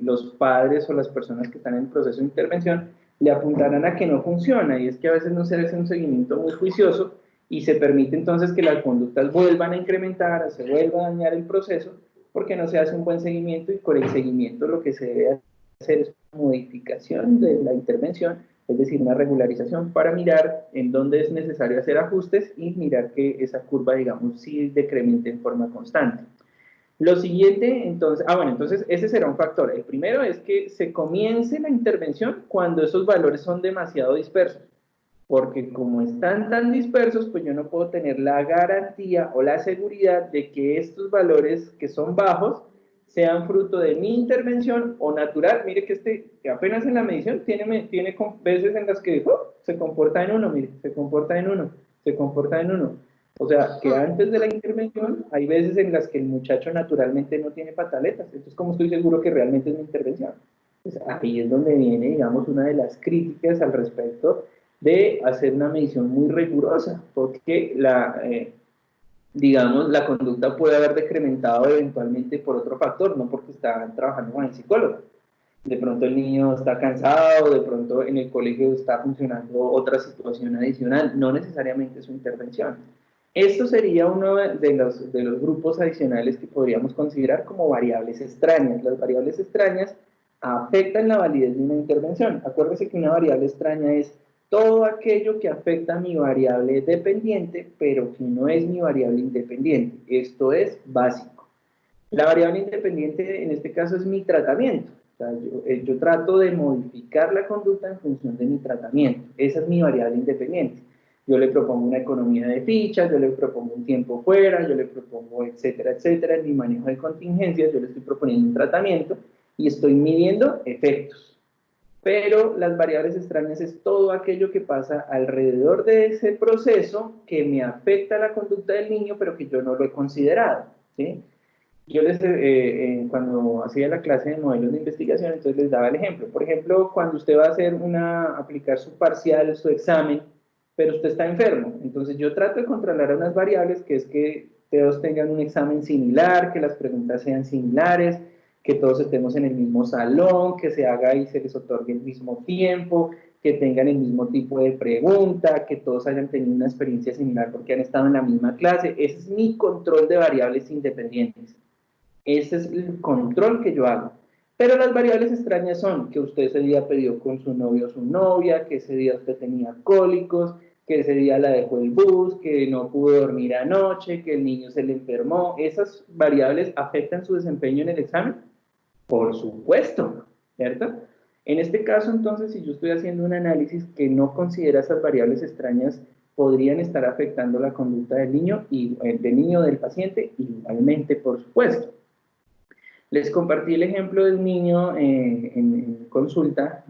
los padres o las personas que están en el proceso de intervención le apuntarán a que no funciona, y es que a veces no se hace un seguimiento muy juicioso y se permite entonces que las conductas vuelvan a incrementar, se vuelva a dañar el proceso, porque no se hace un buen seguimiento, y con el seguimiento lo que se debe hacer es una modificación de la intervención, es decir, una regularización para mirar en dónde es necesario hacer ajustes y mirar que esa curva, digamos, sí decremente en forma constante. Lo siguiente, entonces, bueno, entonces ese será un factor. El primero es que se comience la intervención cuando esos valores son demasiado dispersos, porque como están tan dispersos, pues yo no puedo tener la garantía o la seguridad de que estos valores que son bajos sean fruto de mi intervención o natural. Mire que apenas en la medición tiene veces en las que se comporta en uno, mire, se comporta en uno, se comporta en uno. O sea, que antes de la intervención hay veces en las que el muchacho naturalmente no tiene pataletas. Entonces, ¿cómo estoy seguro que realmente es mi intervención? Pues ahí es donde viene, digamos, una de las críticas al respecto de hacer una medición muy rigurosa, porque digamos, la conducta puede haber decrementado eventualmente por otro factor, no porque está trabajando con el psicólogo. De pronto el niño está cansado, de pronto en el colegio está funcionando otra situación adicional, no necesariamente su intervención. Esto sería uno de los grupos adicionales que podríamos considerar como variables extrañas. Las variables extrañas afectan la validez de una intervención. Acuérdese que una variable extraña es todo aquello que afecta a mi variable dependiente, pero que no es mi variable independiente. Esto es básico. La variable independiente en este caso es mi tratamiento. O sea, yo trato de modificar la conducta en función de mi tratamiento. Esa es mi variable independiente. Yo le propongo una economía de fichas, yo le propongo un tiempo fuera, yo le propongo etcétera, etcétera. En mi manejo de contingencias yo le estoy proponiendo un tratamiento y estoy midiendo efectos. Pero las variables extrañas es todo aquello que pasa alrededor de ese proceso que me afecta la conducta del niño, pero que yo no lo he considerado, ¿sí? Yo cuando hacía la clase de modelos de investigación, entonces les daba el ejemplo. Por ejemplo, cuando usted va a aplicar su parcial, su examen, pero usted está enfermo. Entonces yo trato de controlar unas variables, que es que todos tengan un examen similar, que las preguntas sean similares, que todos estemos en el mismo salón, que se haga y se les otorgue el mismo tiempo, que tengan el mismo tipo de pregunta, que todos hayan tenido una experiencia similar porque han estado en la misma clase. Ese es mi control de variables independientes. Ese es el control que yo hago. Pero las variables extrañas son que usted ese día peleó con su novio o su novia, que ese día usted tenía cólicos, que ese día la dejó el bus, que no pudo dormir anoche, que el niño se le enfermó. ¿Esas variables afectan su desempeño en el examen? Por supuesto, ¿cierto? En este caso, entonces, si yo estoy haciendo un análisis que no considera esas variables extrañas, podrían estar afectando la conducta del niño y del niño del paciente igualmente, por supuesto. Les compartí el ejemplo del niño en consulta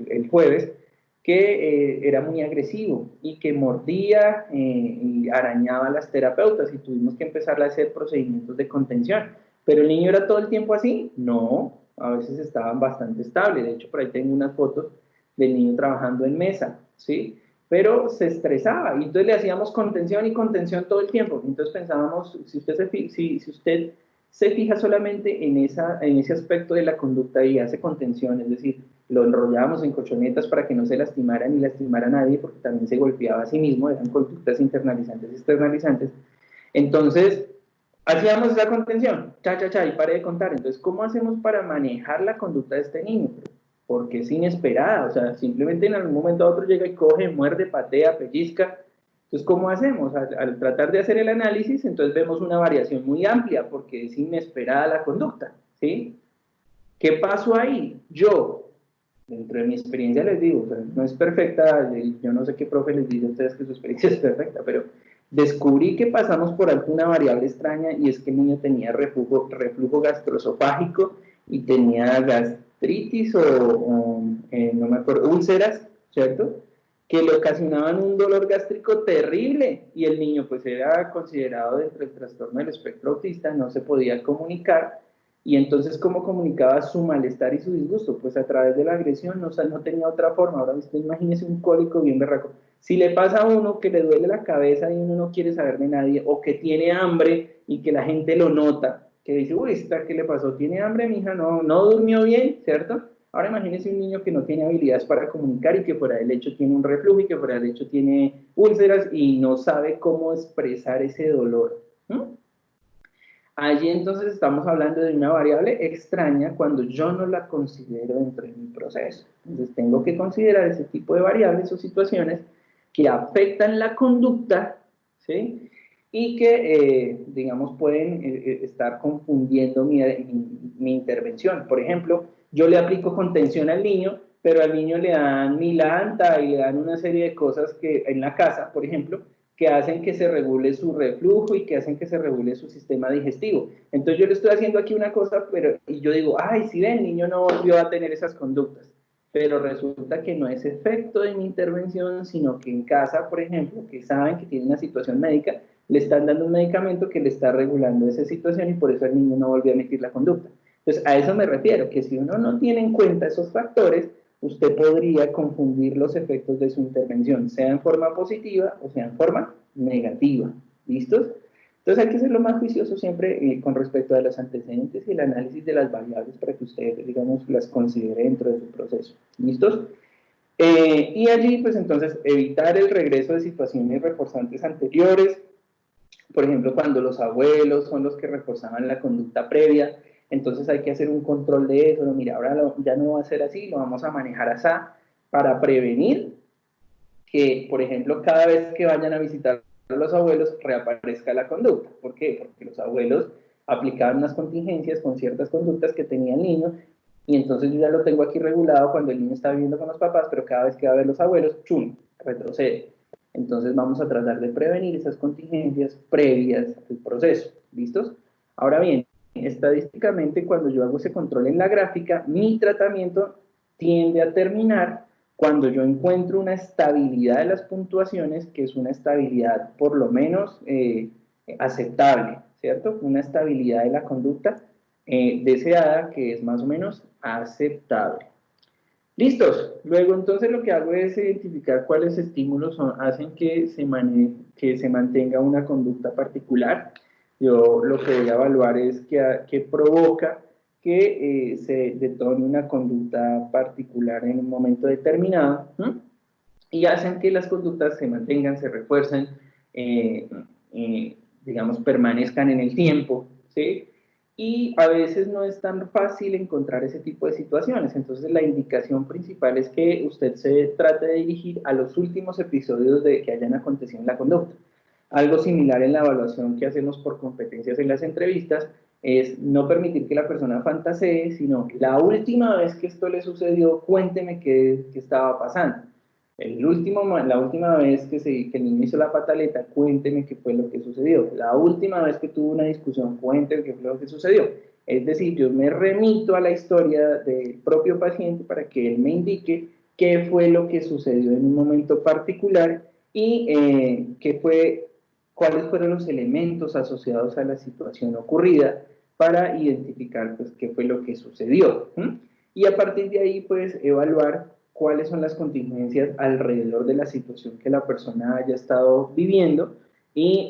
el jueves, que era muy agresivo y que mordía y arañaba a las terapeutas y tuvimos que empezar a hacer procedimientos de contención. ¿Pero el niño era todo el tiempo así? No, a veces estaban bastante estables. De hecho, por ahí tengo unas fotos del niño trabajando en mesa, ¿sí? Pero se estresaba y entonces le hacíamos contención y contención todo el tiempo. Entonces pensábamos, si usted se fija solamente en ese aspecto de la conducta y hace contención, es decir, lo enrollábamos en colchonetas para que no se lastimara ni lastimara a nadie, porque también se golpeaba a sí mismo, eran conductas internalizantes y externalizantes. Entonces, hacíamos esa contención, y pare de contar. Entonces, ¿cómo hacemos para manejar la conducta de este niño? Porque es inesperada, o sea, simplemente en algún momento a otro llega y coge, muerde, patea, pellizca. Entonces, ¿cómo hacemos? Al tratar de hacer el análisis, entonces vemos una variación muy amplia porque es inesperada la conducta, ¿sí? ¿Qué pasó ahí? Yo, dentro de mi experiencia les digo, o sea, no es perfecta, yo no sé qué profe les dice a ustedes que su experiencia es perfecta, pero descubrí que pasamos por alto una variable extraña y es que el niño tenía reflujo gastroesofágico y tenía gastritis no me acuerdo, úlceras, ¿cierto? Que le ocasionaban un dolor gástrico terrible y el niño pues era considerado dentro del trastorno del espectro autista, no se podía comunicar y entonces ¿cómo comunicaba su malestar y su disgusto? Pues a través de la agresión, no, o sea, no tenía otra forma. Ahora usted imagínese un cólico bien berraco. Si le pasa a uno que le duele la cabeza y uno no quiere saber de nadie o que tiene hambre y que la gente lo nota, que dice, uy, ¿qué le pasó? ¿Tiene hambre, mija? No durmió bien, ¿cierto? Ahora imagínese un niño que no tiene habilidades para comunicar y que fuera del hecho tiene un reflujo y que fuera del hecho tiene úlceras y no sabe cómo expresar ese dolor. Allí entonces estamos hablando de una variable extraña cuando yo no la considero dentro de mi proceso. Entonces tengo que considerar ese tipo de variables o situaciones que afectan la conducta, ¿sí? Y que, digamos, pueden estar confundiendo mi intervención. Por ejemplo, yo le aplico contención al niño, pero al niño le dan milanta y le dan una serie de cosas que en la casa, por ejemplo, que hacen que se regule su reflujo y que hacen que se regule su sistema digestivo. Entonces yo le estoy haciendo aquí una cosa, y yo digo, ay, si ven, el niño no volvió a tener esas conductas. Pero resulta que no es efecto de mi intervención, sino que en casa, por ejemplo, que saben que tiene una situación médica, le están dando un medicamento que le está regulando esa situación y por eso el niño no volvió a emitir la conducta. Entonces, a eso me refiero, que si uno no tiene en cuenta esos factores, usted podría confundir los efectos de su intervención, sea en forma positiva o sea en forma negativa. ¿Listos? Entonces hay que ser lo más juicioso siempre con respecto a los antecedentes y el análisis de las variables para que usted, digamos, las considere dentro de su proceso. ¿Listos? Y allí, pues entonces, evitar el regreso de situaciones reforzantes anteriores, por ejemplo, cuando los abuelos son los que reforzaban la conducta previa, entonces hay que hacer un control de eso, no, mira, ahora ya no va a ser así, lo vamos a manejar así, para prevenir que, por ejemplo, cada vez que vayan a visitar a los abuelos reaparezca la conducta. ¿Por qué? Porque los abuelos aplicaban unas contingencias con ciertas conductas que tenía el niño y entonces yo ya lo tengo aquí regulado cuando el niño está viviendo con los papás, pero cada vez que va a ver los abuelos, ¡chum!, retrocede. Entonces vamos a tratar de prevenir esas contingencias previas al proceso. ¿Listos? Ahora bien, estadísticamente cuando yo hago ese control en la gráfica, mi tratamiento tiende a terminar cuando yo encuentro una estabilidad de las puntuaciones, que es una estabilidad por lo menos aceptable, ¿cierto? Una estabilidad de la conducta deseada que es más o menos aceptable. Listos. Luego entonces lo que hago es identificar cuáles estímulos hacen que se mantenga una conducta particular. Yo lo que voy a evaluar es qué provoca que se detone una conducta particular en un momento determinado, ¿sí? Y hacen que las conductas se mantengan, se refuercen, digamos, permanezcan en el tiempo, ¿sí? Y a veces no es tan fácil encontrar ese tipo de situaciones. Entonces la indicación principal es que usted se trate de dirigir a los últimos episodios que hayan acontecido en la conducta. Algo similar en la evaluación que hacemos por competencias en las entrevistas es no permitir que la persona fantasee, sino la última vez que esto le sucedió, cuénteme qué estaba pasando. La última vez que el niño hizo la pataleta, cuénteme qué fue lo que sucedió. La última vez que tuvo una discusión, cuénteme qué fue lo que sucedió. Es decir, yo me remito a la historia del propio paciente para que él me indique qué fue lo que sucedió en un momento particular y cuáles fueron los elementos asociados a la situación ocurrida para identificar pues, qué fue lo que sucedió. Y a partir de ahí, pues, evaluar cuáles son las contingencias alrededor de la situación que la persona haya estado viviendo y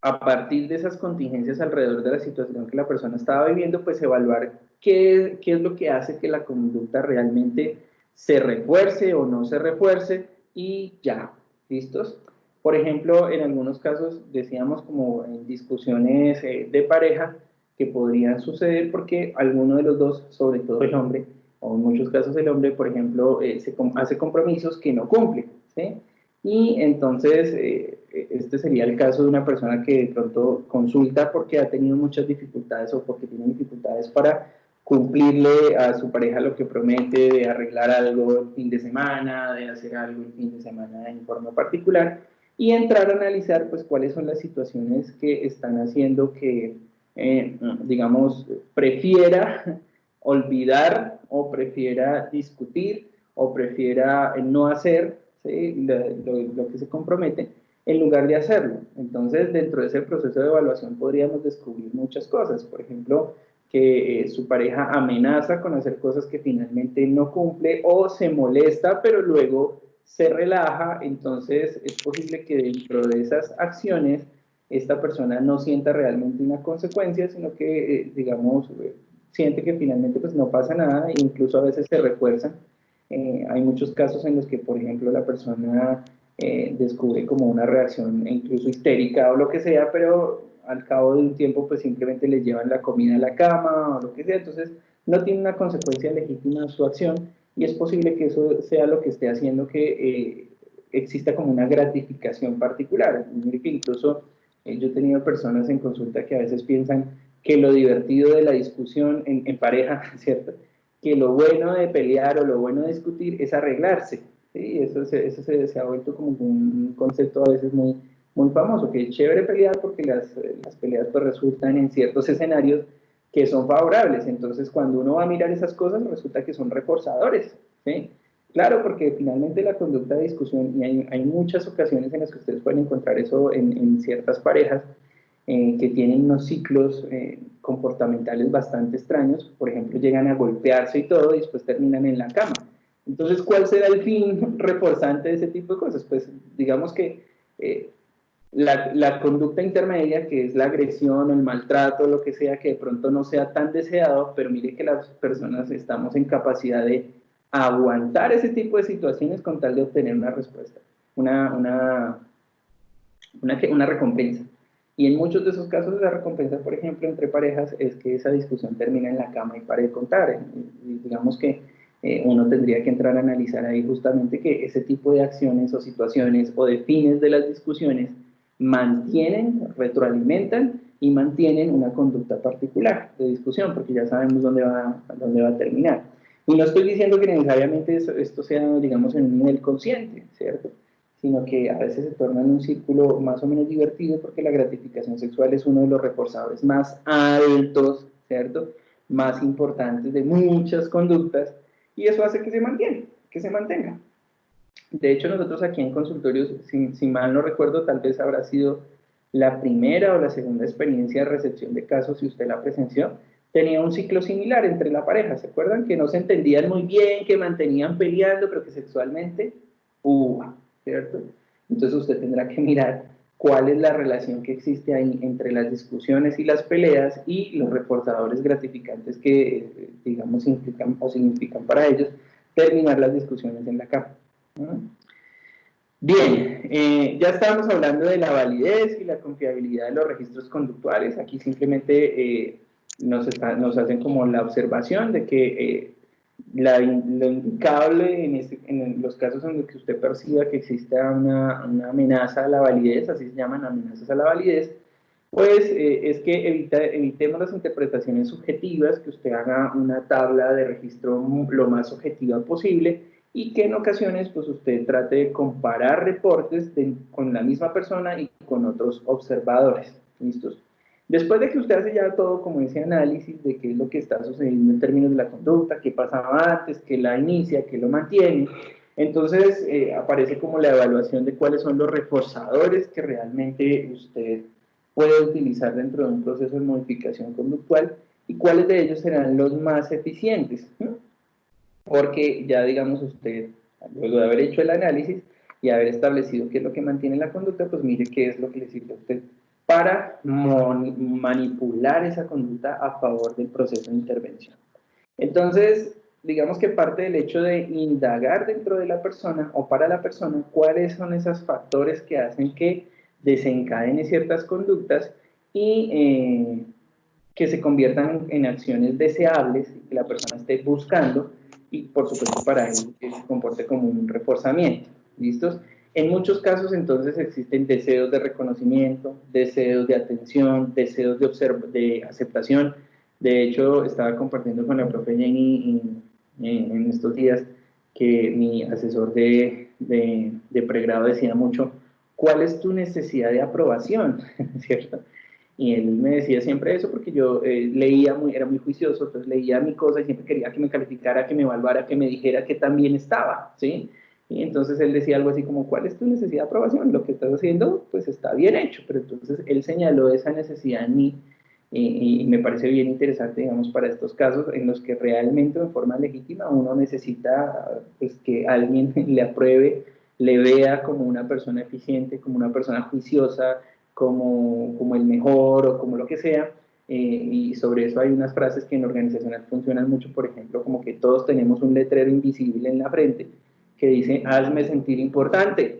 a partir de esas contingencias alrededor de la situación que la persona estaba viviendo, pues evaluar qué es lo que hace que la conducta realmente se refuerce o no se refuerce y ya, ¿listos? Por ejemplo, en algunos casos decíamos como en discusiones de pareja que podrían suceder porque alguno de los dos, sobre todo el hombre, o en muchos casos el hombre, por ejemplo, hace compromisos que no cumple, ¿sí? Y entonces, este sería el caso de una persona que de pronto consulta porque ha tenido muchas dificultades o porque tiene dificultades para cumplirle a su pareja lo que promete de arreglar algo el fin de semana, de hacer algo el fin de semana en forma particular, y entrar a analizar pues cuáles son las situaciones que están haciendo que, digamos, prefiera olvidar o prefiera discutir o prefiera no hacer, ¿sí? lo que se compromete en lugar de hacerlo. Entonces, dentro de ese proceso de evaluación podríamos descubrir muchas cosas. Por ejemplo, que su pareja amenaza con hacer cosas que finalmente no cumple o se molesta, pero luego se relaja. Entonces, es posible que dentro de esas acciones esta persona no sienta realmente una consecuencia, sino que, digamos, siente que finalmente pues no pasa nada e incluso a veces se refuerzan. Hay muchos casos en los que, por ejemplo, la persona descubre como una reacción incluso histérica o lo que sea, pero al cabo de un tiempo pues simplemente le llevan la comida a la cama o lo que sea, entonces no tiene una consecuencia legítima de su acción y es posible que eso sea lo que esté haciendo que exista como una gratificación particular. Mire que incluso yo he tenido personas en consulta que a veces piensan que lo divertido de la discusión en pareja, ¿cierto? Que lo bueno de pelear o lo bueno de discutir es arreglarse, ¿sí? Eso se ha vuelto como un concepto a veces muy, muy famoso, que es chévere pelear porque las peleas pues resultan en ciertos escenarios que son favorables, entonces cuando uno va a mirar esas cosas resulta que son reforzadores, ¿sí? Claro, porque finalmente la conducta de discusión, y hay muchas ocasiones en las que ustedes pueden encontrar eso en ciertas parejas, que tienen unos ciclos comportamentales bastante extraños, por ejemplo, llegan a golpearse y todo, y después terminan en la cama. Entonces, ¿cuál será el fin reforzante de ese tipo de cosas? Pues digamos que la conducta intermedia, que es la agresión, el maltrato, lo que sea, que de pronto no sea tan deseado, pero mire que las personas estamos en capacidad de aguantar ese tipo de situaciones con tal de obtener una respuesta, una recompensa. Y en muchos de esos casos la recompensa, por ejemplo, entre parejas, es que esa discusión termina en la cama y pare de contar. Y digamos que uno tendría que entrar a analizar ahí justamente que ese tipo de acciones o situaciones o de fines de las discusiones mantienen, retroalimentan y mantienen una conducta particular de discusión, porque ya sabemos dónde va a terminar. Y no estoy diciendo que necesariamente esto sea, digamos, en un nivel consciente, ¿cierto? Sino que a veces se torna en un círculo más o menos divertido porque la gratificación sexual es uno de los reforzadores más altos, ¿cierto? más importantes de muchas conductas, y eso hace que se mantenga. De hecho, nosotros aquí en consultorios, si mal no recuerdo, tal vez habrá sido la primera o la segunda experiencia de recepción de casos, si usted la presenció, tenía un ciclo similar entre la pareja. ¿Se acuerdan? Que no se entendían muy bien, que mantenían peleando, pero que sexualmente, ¿cierto? Entonces usted tendrá que mirar cuál es la relación que existe ahí entre las discusiones y las peleas y los reforzadores gratificantes que, digamos, implican o significan para ellos terminar las discusiones en la cama. Bien, ya estábamos hablando de la validez y la confiabilidad de los registros conductuales. Aquí simplemente nos hacen como la observación de que lo indicable en los casos en los que usted perciba que exista una amenaza a la validez, así se llaman amenazas a la validez, pues es que evitemos las interpretaciones subjetivas, que usted haga una tabla de registro lo más objetiva posible y que en ocasiones pues usted trate de comparar reportes con la misma persona y con otros observadores. ¿Listos? Después de que usted hace ya todo como ese análisis de qué es lo que está sucediendo en términos de la conducta, qué pasaba antes, qué la inicia, qué lo mantiene, entonces aparece como la evaluación de cuáles son los reforzadores que realmente usted puede utilizar dentro de un proceso de modificación conductual y cuáles de ellos serán los más eficientes. Porque ya, digamos, usted, luego de haber hecho el análisis y haber establecido qué es lo que mantiene la conducta, pues mire qué es lo que le sirve a usted para manipular esa conducta a favor del proceso de intervención. Entonces, digamos que parte del hecho de indagar dentro de la persona o para la persona cuáles son esos factores que hacen que desencadene ciertas conductas y que se conviertan en acciones deseables que la persona esté buscando y por supuesto para él que se comporte como un reforzamiento. ¿Listos? En muchos casos entonces existen deseos de reconocimiento, deseos de atención, deseos de aceptación. De hecho, estaba compartiendo con la profe Jenny en estos días que mi asesor de pregrado decía mucho, ¿cuál es tu necesidad de aprobación? ¿Cierto? Y él me decía siempre eso porque yo leía, era muy juicioso, entonces leía mi cosa y siempre quería que me calificara, que me evaluara, que me dijera que también estaba, ¿sí? Y entonces él decía algo así como, ¿cuál es tu necesidad de aprobación? Lo que estás haciendo, pues está bien hecho, pero entonces él señaló esa necesidad en mí y me parece bien interesante, digamos, para estos casos en los que realmente de forma legítima uno necesita pues, que alguien le apruebe, le vea como una persona eficiente, como una persona juiciosa, como el mejor o como lo que sea, y sobre eso hay unas frases que en organizacional funcionan mucho, por ejemplo, como que todos tenemos un letrero invisible en la frente que dice, hazme sentir importante,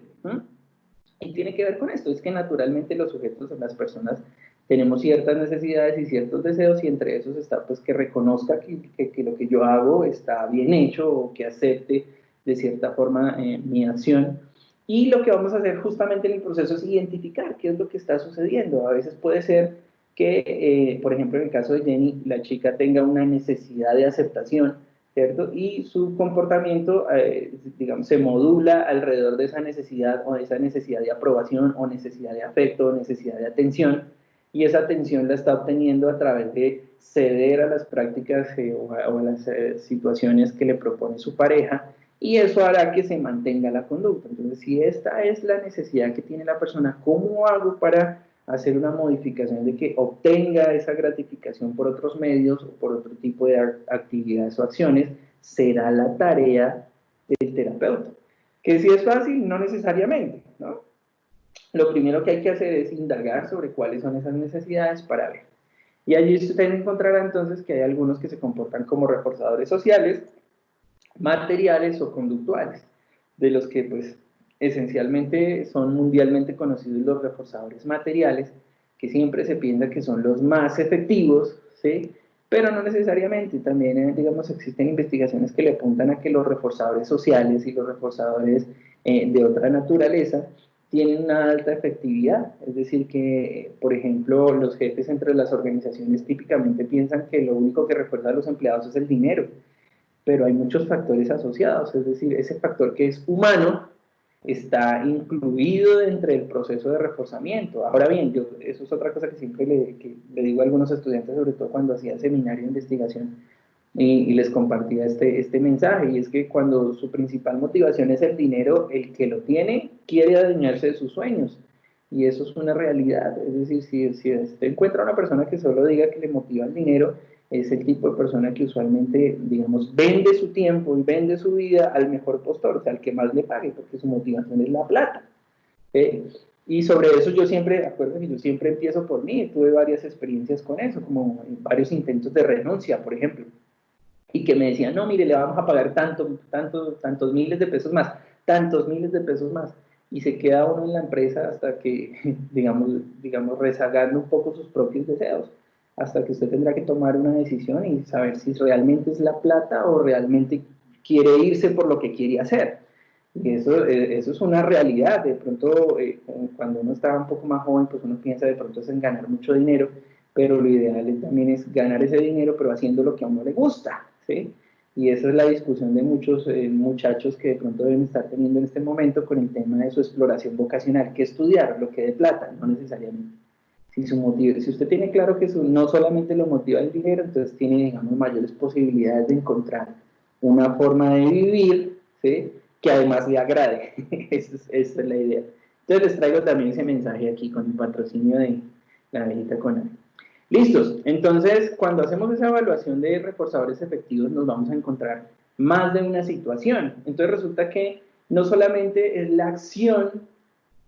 y tiene que ver con esto, es que naturalmente los sujetos, las personas, tenemos ciertas necesidades y ciertos deseos, y entre esos está pues que reconozca que lo que yo hago está bien hecho, o que acepte de cierta forma mi acción. Y lo que vamos a hacer justamente en el proceso es identificar qué es lo que está sucediendo. A veces puede ser que, por ejemplo, en el caso de Jenny, la chica tenga una necesidad de aceptación, ¿cierto? Y su comportamiento, digamos, se modula alrededor de esa necesidad o de esa necesidad de aprobación o necesidad de afecto o necesidad de atención, y esa atención la está obteniendo a través de ceder a las prácticas o a las situaciones que le propone su pareja, y eso hará que se mantenga la conducta. Entonces, si esta es la necesidad que tiene la persona, ¿cómo hago para hacer una modificación de que obtenga esa gratificación por otros medios o por otro tipo de actividades o acciones? Será la tarea del terapeuta. Que si es fácil, no necesariamente, ¿no? Lo primero que hay que hacer es indagar sobre cuáles son esas necesidades para ver. Y allí usted encontrará entonces que hay algunos que se comportan como reforzadores sociales, materiales o conductuales, de los que pues esencialmente son mundialmente conocidos los reforzadores materiales, que siempre se piensa que son los más efectivos, ¿sí? Pero no necesariamente. También, digamos, existen investigaciones que le apuntan a que los reforzadores sociales y los reforzadores de otra naturaleza tienen una alta efectividad, es decir que, por ejemplo, los jefes entre las organizaciones típicamente piensan que lo único que refuerza a los empleados es el dinero, pero hay muchos factores asociados, es decir, ese factor que es humano está incluido dentro del proceso de reforzamiento. Ahora bien, eso es otra cosa que siempre le digo a algunos estudiantes, sobre todo cuando hacía seminario de investigación, y les compartía este mensaje, y es que cuando su principal motivación es el dinero, el que lo tiene quiere adueñarse de sus sueños, y eso es una realidad. Es decir, si usted encuentra una persona que solo diga que le motiva el dinero, es el tipo de persona que usualmente, digamos, vende su tiempo y vende su vida al mejor postor, o sea, al que más le pague, porque su motivación es la plata. Y sobre eso yo siempre, acuérdense que yo siempre empiezo por mí, tuve varias experiencias con eso, como varios intentos de renuncia, por ejemplo, y que me decían, no, mire, le vamos a pagar tantos miles de pesos más, tantos miles de pesos más, y se queda uno en la empresa hasta que, digamos, rezagando un poco sus propios deseos, hasta que usted tendrá que tomar una decisión y saber si realmente es la plata o realmente quiere irse por lo que quiere hacer. Y eso es una realidad. De pronto, cuando uno está un poco más joven, pues uno piensa de pronto es en ganar mucho dinero, pero lo ideal también es ganar ese dinero, pero haciendo lo que a uno le gusta, ¿sí? Y esa es la discusión de muchos muchachos que de pronto deben estar teniendo en este momento con el tema de su exploración vocacional, que estudiar, lo que dé plata, no necesariamente. Si usted tiene claro que no solamente lo motiva el dinero, entonces tiene, digamos, mayores posibilidades de encontrar una forma de vivir, ¿sí?, que además le agrade. Esa es la idea. Entonces les traigo también ese mensaje aquí con el patrocinio de la abejita Conade. Listos. Entonces, cuando hacemos esa evaluación de reforzadores efectivos, nos vamos a encontrar más de una situación. Entonces resulta que no solamente es la acción,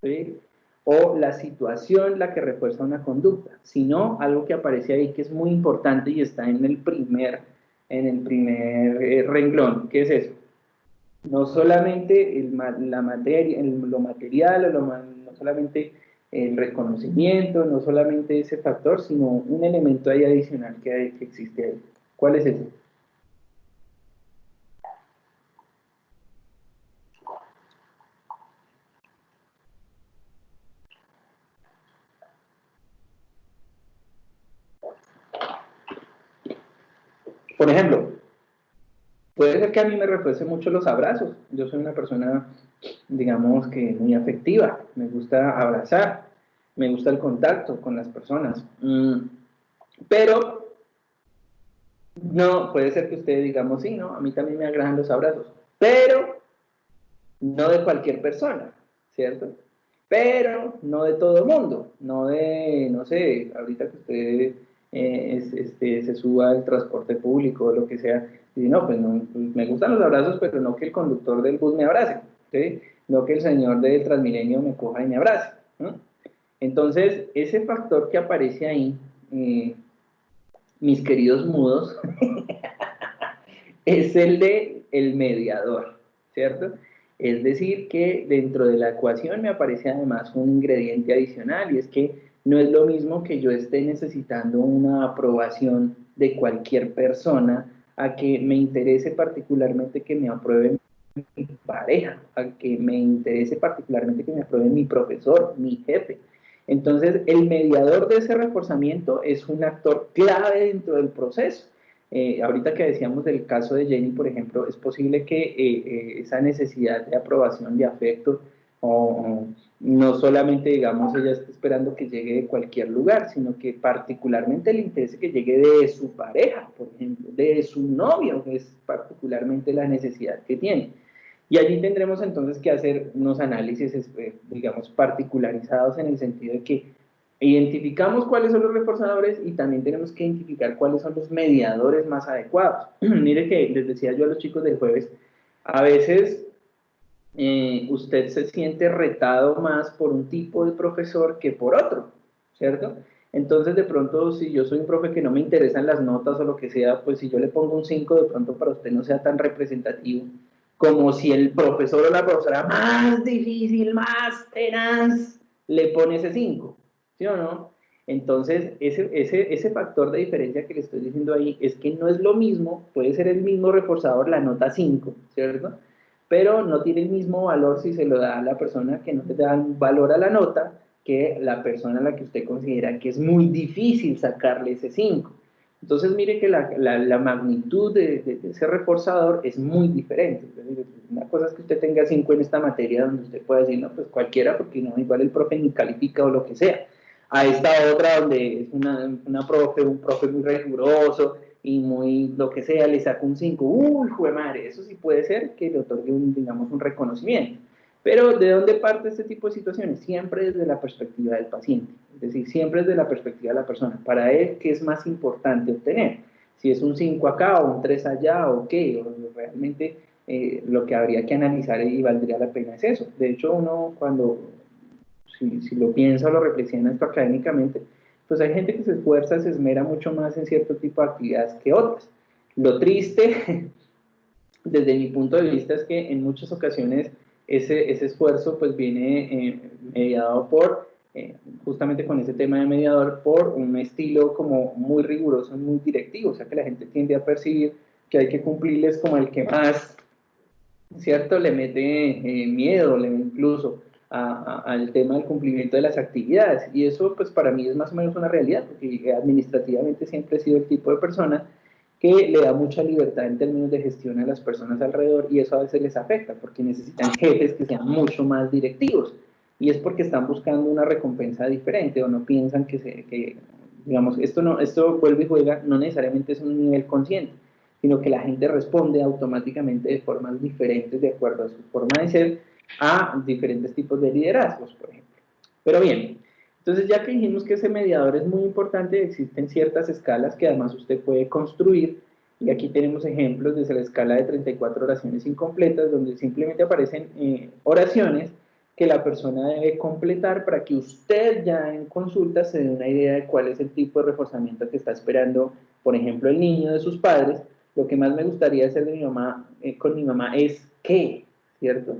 ¿sí?, o la situación la que refuerza una conducta, sino algo que aparece ahí que es muy importante y está en el primer renglón. ¿Qué es eso? No solamente la materia, lo material, no solamente el reconocimiento, no solamente ese factor, sino un elemento ahí adicional que existe ahí. ¿Cuál es ese? Por ejemplo, puede ser que a mí me refuerce mucho los abrazos. Yo soy una persona, digamos, que muy afectiva. Me gusta abrazar, me gusta el contacto con las personas. Pero no, puede ser que usted digamos, sí, no, a mí también me agradan los abrazos, pero no de cualquier persona, ¿cierto? Pero no de todo el mundo, no de, no sé, ahorita que usted se suba al transporte público o lo que sea, y no, pues no, pues me gustan los abrazos, pero no que el conductor del bus me abrace, ¿sí? No que el señor del Transmilenio me coja y me abrace, ¿no? Entonces, ese factor que aparece ahí, mis queridos mudos, es el de el mediador, ¿cierto? Es decir, que dentro de la ecuación me aparece además un ingrediente adicional, y es que no es lo mismo que yo esté necesitando una aprobación de cualquier persona a que me interese particularmente que me apruebe mi pareja, a que me interese particularmente que me apruebe mi profesor, mi jefe. Entonces, el mediador de ese reforzamiento es un actor clave dentro del proceso. Ahorita que decíamos del caso de Jenny, por ejemplo, es posible que esa necesidad de aprobación, de afecto, o no solamente, digamos, ella está esperando que llegue de cualquier lugar, sino que particularmente le interese que llegue de su pareja, por ejemplo, de su novio, que es particularmente la necesidad que tiene. Y allí tendremos entonces que hacer unos análisis, digamos, particularizados en el sentido de que identificamos cuáles son los reforzadores y también tenemos que identificar cuáles son los mediadores más adecuados. Mire que les decía yo a los chicos del jueves, a veces usted se siente retado más por un tipo de profesor que por otro, ¿cierto? Entonces, de pronto, si yo soy un profe que no me interesan las notas o lo que sea, pues si yo le pongo un 5, de pronto para usted no sea tan representativo como si el profesor o la profesora más difícil, más tenaz, le pone ese 5, ¿sí o no? Entonces, ese factor de diferencia que le estoy diciendo ahí es que no es lo mismo, puede ser el mismo reforzador, la nota 5, ¿cierto? Pero no tiene el mismo valor si se lo da a la persona que no le da valor a la nota que la persona a la que usted considera que es muy difícil sacarle ese 5. Entonces, mire que la magnitud de ese reforzador es muy diferente. Es decir, una cosas que usted tenga 5 en esta materia donde usted pueda decir, no, pues cualquiera, porque no, igual el profe ni califica o lo que sea. A esta otra donde es una profe, un profe muy riguroso y muy lo que sea, le saca un 5, uy, jue madre, eso sí puede ser que le otorgue digamos, un reconocimiento. Pero ¿de dónde parte este tipo de situaciones? Siempre desde la perspectiva del paciente, es decir, siempre desde la perspectiva de la persona. Para él, ¿qué es más importante obtener? Si es un 5 acá o un 3 allá o qué, o realmente lo que habría que analizar y valdría la pena es eso. De hecho, uno cuando, si lo piensa o lo reflexiona esto académicamente, pues hay gente que se esfuerza, se esmera mucho más en cierto tipo de actividades que otras. Lo triste, desde mi punto de vista, es que en muchas ocasiones ese esfuerzo pues viene mediado por, justamente con ese tema de mediador, por un estilo como muy riguroso, muy directivo, o sea que la gente tiende a percibir que hay que cumplirles como el que más, ¿cierto? Le mete miedo, incluso al tema del cumplimiento de las actividades, y eso pues para mí es más o menos una realidad, porque administrativamente siempre he sido el tipo de persona que le da mucha libertad en términos de gestión a las personas alrededor, y eso a veces les afecta, porque necesitan jefes que sean mucho más directivos, y es porque están buscando una recompensa diferente, o no piensan que digamos, esto vuelve y juega, no necesariamente es un nivel consciente, sino que la gente responde automáticamente de formas diferentes de acuerdo a su forma de ser a diferentes tipos de liderazgos, por ejemplo. Pero bien, entonces ya que dijimos que ese mediador es muy importante, existen ciertas escalas que además usted puede construir, y aquí tenemos ejemplos desde la escala de 34 oraciones incompletas, donde simplemente aparecen oraciones que la persona debe completar para que usted ya en consulta se dé una idea de cuál es el tipo de reforzamiento que está esperando, por ejemplo, el niño de sus padres. Lo que más me gustaría hacer de mi mamá, con mi mamá es ¿qué? ¿Cierto?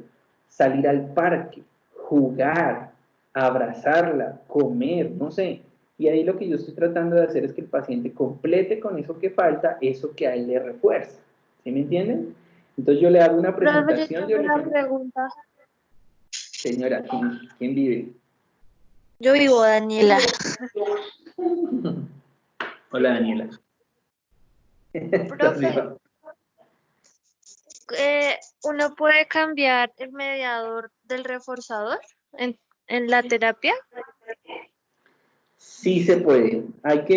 Salir al parque, jugar, abrazarla, comer, no sé. Y ahí lo que yo estoy tratando de hacer es que el paciente complete con eso que falta, eso que a él le refuerza. ¿Sí me entienden? Entonces yo le hago una Profe, yo presentación. tengo una pregunta. Señora, ¿quién vive? Yo vivo, Daniela. Hola, Daniela. Profe, ¿uno puede cambiar el mediador del reforzador en la terapia? Sí se puede.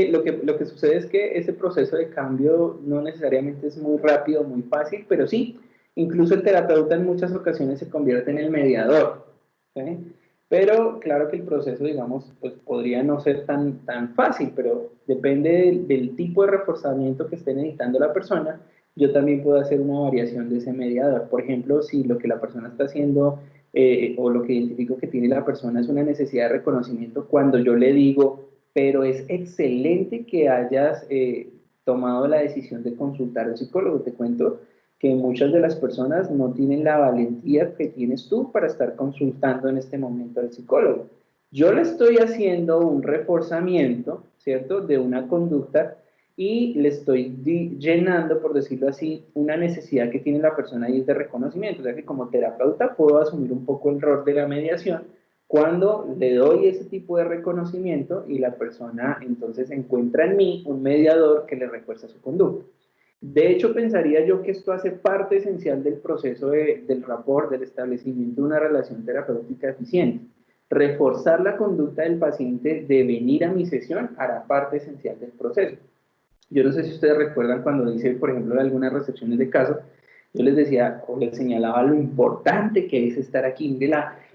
Lo que sucede es que ese proceso de cambio no necesariamente es muy rápido, muy fácil, pero sí, incluso el terapeuta en muchas ocasiones se convierte en el mediador. ¿Sí? Pero claro que el proceso, digamos, pues podría no ser tan fácil, pero depende del tipo de reforzamiento que esté necesitando la persona. Yo también puedo hacer una variación de ese mediador. Por ejemplo, si lo que la persona está haciendo o lo que identifico que tiene la persona es una necesidad de reconocimiento, cuando yo le digo, pero es excelente que hayas tomado la decisión de consultar al psicólogo, te cuento que muchas de las personas no tienen la valentía que tienes tú para estar consultando en este momento al psicólogo. Yo le estoy haciendo un reforzamiento, ¿cierto?, de una conducta y le estoy llenando, por decirlo así, una necesidad que tiene la persona y es de reconocimiento. O sea que como terapeuta puedo asumir un poco el rol de la mediación cuando le doy ese tipo de reconocimiento y la persona entonces encuentra en mí un mediador que le refuerza su conducta. De hecho, pensaría yo que esto hace parte esencial del proceso del rapport, del establecimiento de una relación terapéutica eficiente. Reforzar la conducta del paciente de venir a mi sesión hará parte esencial del proceso. Yo no sé si ustedes recuerdan cuando hice, por ejemplo, de algunas recepciones de casos, yo les decía o les señalaba lo importante que es estar aquí.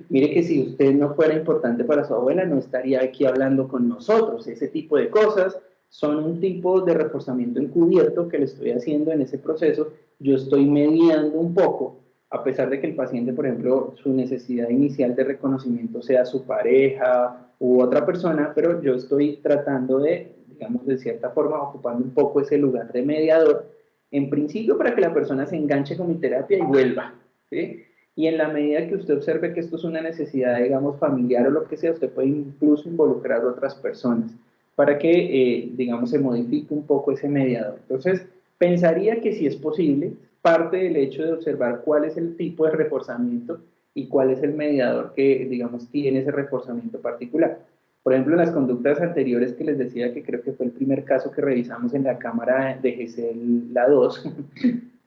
Mire que si usted no fuera importante para su abuela, no estaría aquí hablando con nosotros. Ese tipo de cosas son un tipo de reforzamiento encubierto que le estoy haciendo en ese proceso. Yo estoy mediando un poco, a pesar de que el paciente, por ejemplo, su necesidad inicial de reconocimiento sea su pareja u otra persona, pero yo estoy tratando de, digamos, de cierta forma, ocupando un poco ese lugar de mediador, en principio para que la persona se enganche con mi terapia y vuelva, ¿sí? Y en la medida que usted observe que esto es una necesidad, digamos, familiar o lo que sea, usted puede incluso involucrar a otras personas para que, digamos, se modifique un poco ese mediador. Entonces, pensaría que si es posible, parte del hecho de observar cuál es el tipo de reforzamiento y cuál es el mediador que, digamos, tiene ese reforzamiento particular. Por ejemplo, en las conductas anteriores que les decía que creo que fue el primer caso que revisamos en la cámara de GESEL, la 2,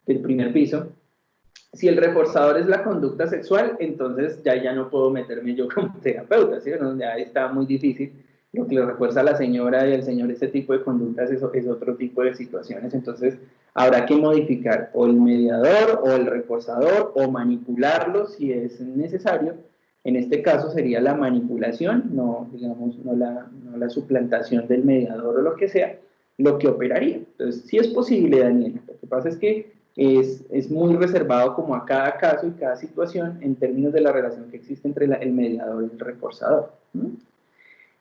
del primer piso, Si el reforzador es la conducta sexual, entonces ya no puedo meterme yo como terapeuta, ¿sí? ¿No? Ya está muy difícil. Lo que le refuerza a la señora y al señor ese tipo de conductas es otro tipo de situaciones. Entonces, habrá que modificar o el mediador o el reforzador o manipularlo si es necesario. En este caso sería la manipulación, no, digamos, no la suplantación del mediador o lo que sea, lo que operaría. Entonces, sí es posible, Daniela. Lo que pasa es que es muy reservado como a cada caso y cada situación en términos de la relación que existe entre el mediador y el reforzador.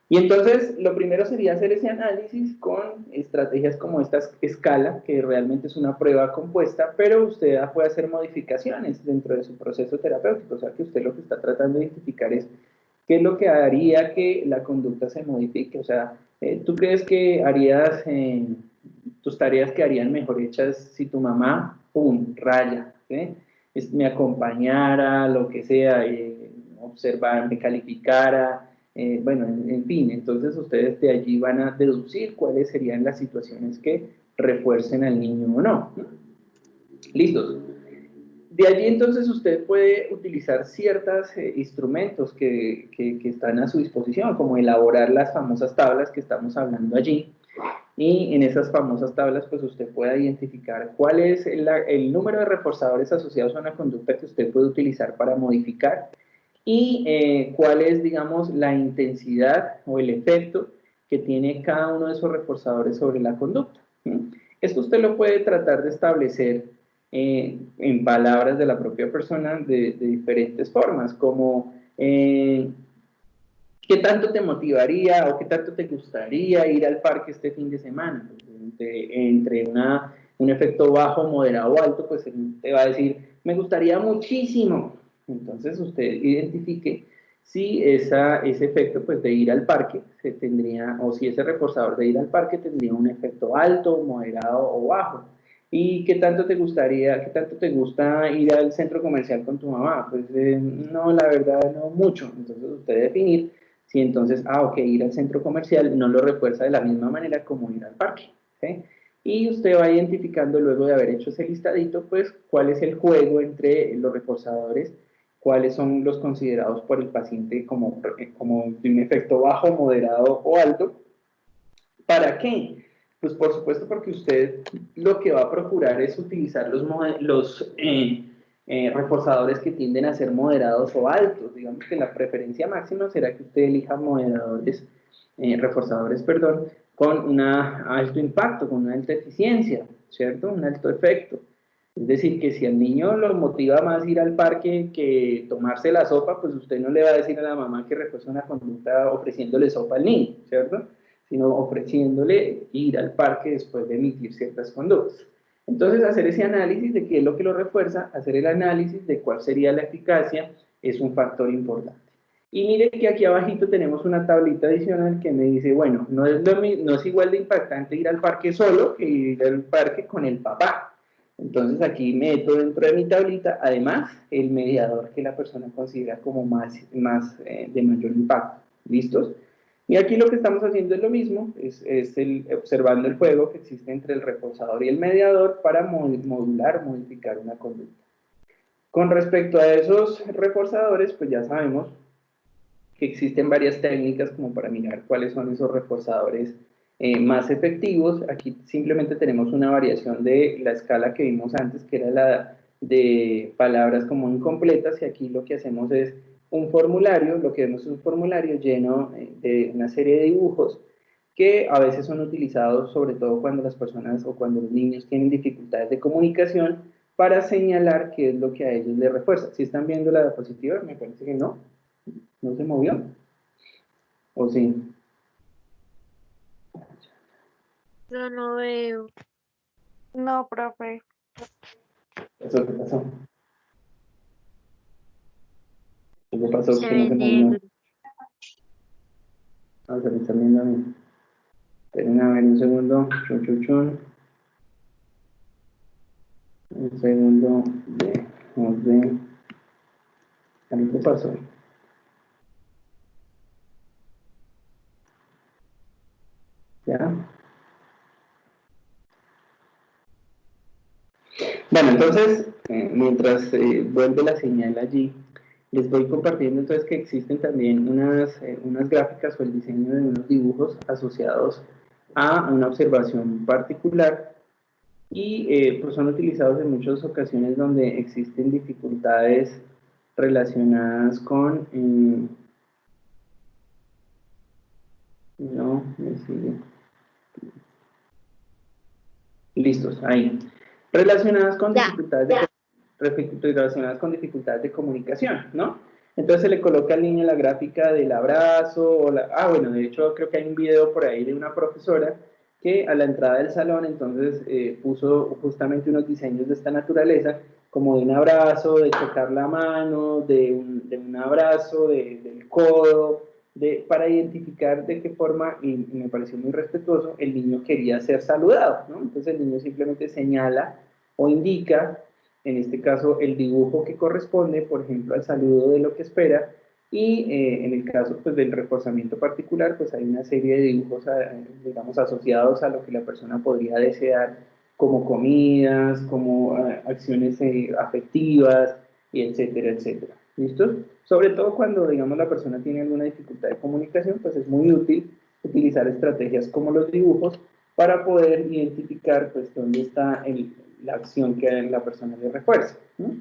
Y entonces, lo primero sería hacer ese análisis con estrategias como esta escala, que realmente es una prueba compuesta, pero usted puede hacer modificaciones dentro de su proceso terapéutico, o sea que usted lo que está tratando de identificar es qué es lo que haría que la conducta se modifique, o sea, ¿tú crees que harías tus tareas quedarían mejor hechas si tu mamá, pum, raya, ¿sí? Me acompañara, lo que sea, observar, me calificara, bueno, en fin, entonces ustedes de allí van a deducir cuáles serían las situaciones que refuercen al niño o no. ¿Listos? De allí entonces usted puede utilizar ciertos instrumentos que están a su disposición, como elaborar las famosas tablas que estamos hablando allí. Y en esas famosas tablas, pues usted puede identificar cuál es el número de reforzadores asociados a una conducta que usted puede utilizar para modificar y cuál es, digamos, la intensidad o el efecto que tiene cada uno de esos reforzadores sobre la conducta. Esto usted lo puede tratar de establecer en palabras de la propia persona de diferentes formas, como ¿qué tanto te motivaría o qué tanto te gustaría ir al parque este fin de semana? Entre un efecto bajo, moderado o alto, pues él te va a decir, me gustaría muchísimo. Entonces usted identifique si ese efecto pues, de ir al parque se tendría, o si ese reforzador de ir al parque tendría un efecto alto, moderado o bajo. ¿Y qué tanto te gustaría, qué tanto te gusta ir al centro comercial con tu mamá? Pues no, la verdad no mucho. Entonces usted definir si entonces, ok, ir al centro comercial no lo refuerza de la misma manera como ir al parque. ¿Sí? Y usted va identificando luego de haber hecho ese listadito, pues, cuál es el juego entre los reforzadores, cuáles son los considerados por el paciente como de un efecto bajo, moderado o alto. ¿Para qué? Pues por supuesto porque usted lo que va a procurar es utilizar los reforzadores que tienden a ser moderados o altos. Digamos que la preferencia máxima será que usted elija reforzadores, perdón, con un alto impacto, con una alta eficiencia, ¿cierto? Un alto efecto. Es decir, que si al niño lo motiva más ir al parque que tomarse la sopa, pues usted no le va a decir a la mamá que refuerza una conducta ofreciéndole sopa al niño, ¿cierto? Sino ofreciéndole ir al parque después de emitir ciertas conductas. Entonces, hacer ese análisis de qué es lo que lo refuerza, hacer el análisis de cuál sería la eficacia, es un factor importante. Y mire que aquí abajito tenemos una tablita adicional que me dice, bueno, no es igual de impactante ir al parque solo que ir al parque con el papá. Entonces aquí meto dentro de mi tablita, además, el mediador que la persona considera como de mayor impacto. ¿Listos? Y aquí lo que estamos haciendo es lo mismo, observando el juego que existe entre el reforzador y el mediador para modificar una conducta. Con respecto a esos reforzadores, pues ya sabemos que existen varias técnicas como para mirar cuáles son esos reforzadores más efectivos. Aquí simplemente tenemos una variación de la escala que vimos antes, que era la de palabras como incompletas, y aquí lo que hacemos es un formulario, lo que vemos es un formulario lleno de una serie de dibujos que a veces son utilizados sobre todo cuando las personas o cuando los niños tienen dificultades de comunicación para señalar qué es lo que a ellos les refuerza. Si están viendo la diapositiva, me parece que no. ¿No se movió? ¿O sí? Yo no veo. No, profe. ¿Eso qué pasó? ¿Qué pasó Se que no ve se movió? negro. Ah, se me está viendo a mí. Esperen a ver un segundo. Chun, chun, chun. Un segundo. Vamos ver. ¿Qué pasó? ¿Ya? Bueno, entonces, mientras vuelve la señal allí, les voy compartiendo entonces que existen también unas gráficas o el diseño de unos dibujos asociados a una observación particular y pues son utilizados en muchas ocasiones donde existen dificultades relacionadas con... no, me sigue. Listos, ahí. Relacionadas con relacionadas con dificultades de comunicación, ¿no? Entonces se le coloca al niño la gráfica del abrazo, bueno, de hecho creo que hay un video por ahí de una profesora que a la entrada del salón entonces puso justamente unos diseños de esta naturaleza, como de un abrazo, de tocar la mano, de un abrazo, del codo, para identificar de qué forma, y me pareció muy respetuoso, el niño quería ser saludado, ¿no? Entonces el niño simplemente señala o indica, en este caso, el dibujo que corresponde, por ejemplo, al saludo de lo que espera, y en el caso pues, del reforzamiento particular, pues hay una serie de dibujos, digamos, asociados a lo que la persona podría desear, como comidas, como acciones afectivas, y etcétera, etcétera. ¿Listo? Sobre todo cuando, digamos, la persona tiene alguna dificultad de comunicación, pues es muy útil utilizar estrategias como los dibujos para poder identificar, pues, dónde está la acción que la persona le refuerza. ¿No?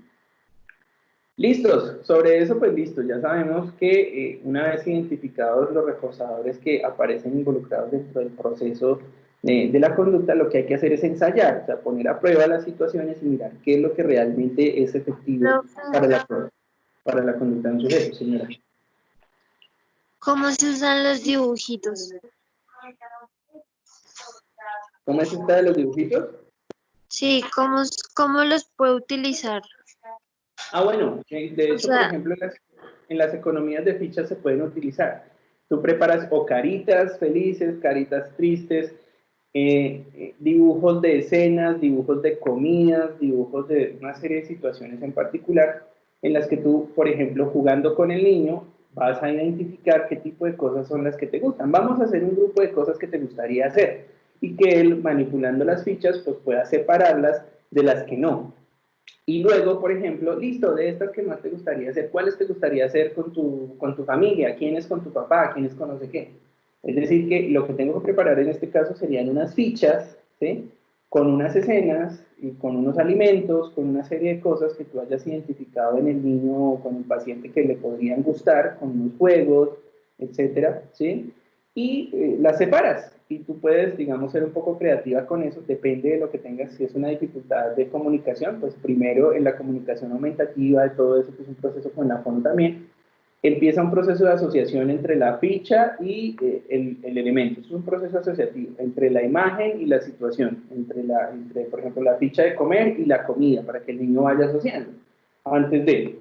Listos, sobre eso pues listo, ya sabemos que una vez identificados los reforzadores que aparecen involucrados dentro del proceso de la conducta, lo que hay que hacer es ensayar, o sea, poner a prueba las situaciones y mirar qué es lo que realmente es efectivo para la conducta de un sujeto, señora. ¿Cómo se usan los dibujitos? ¿Cómo es esta de los dibujitos? Sí, ¿cómo los puedo utilizar? Bueno, de hecho, por ejemplo, en las economías de fichas se pueden utilizar. Tú preparas o caritas felices, caritas tristes, dibujos de escenas, dibujos de comidas, dibujos de una serie de situaciones en particular, en las que tú, por ejemplo, jugando con el niño, vas a identificar qué tipo de cosas son las que te gustan. Vamos a hacer un grupo de cosas que te gustaría hacer y que él, manipulando las fichas, pues pueda separarlas de las que no. Y luego, por ejemplo, listo, de estas que más te gustaría hacer, ¿cuáles te gustaría hacer con tu familia? ¿Quién es con tu papá? ¿Quién es con no sé qué? Es decir, que lo que tengo que preparar en este caso serían unas fichas, ¿sí? Con unas escenas y con unos alimentos, con una serie de cosas que tú hayas identificado en el niño o con el paciente que le podrían gustar, con unos juegos, etcétera, ¿sí? Y las separas y tú puedes, digamos, ser un poco creativa con eso, depende de lo que tengas. Si es una dificultad de comunicación, pues primero en la comunicación aumentativa, de todo eso, que es un proceso con la FON también, empieza un proceso de asociación entre la ficha y el elemento. Es un proceso asociativo entre la imagen y la situación, entre, por ejemplo, la ficha de comer y la comida, para que el niño vaya asociando antes de.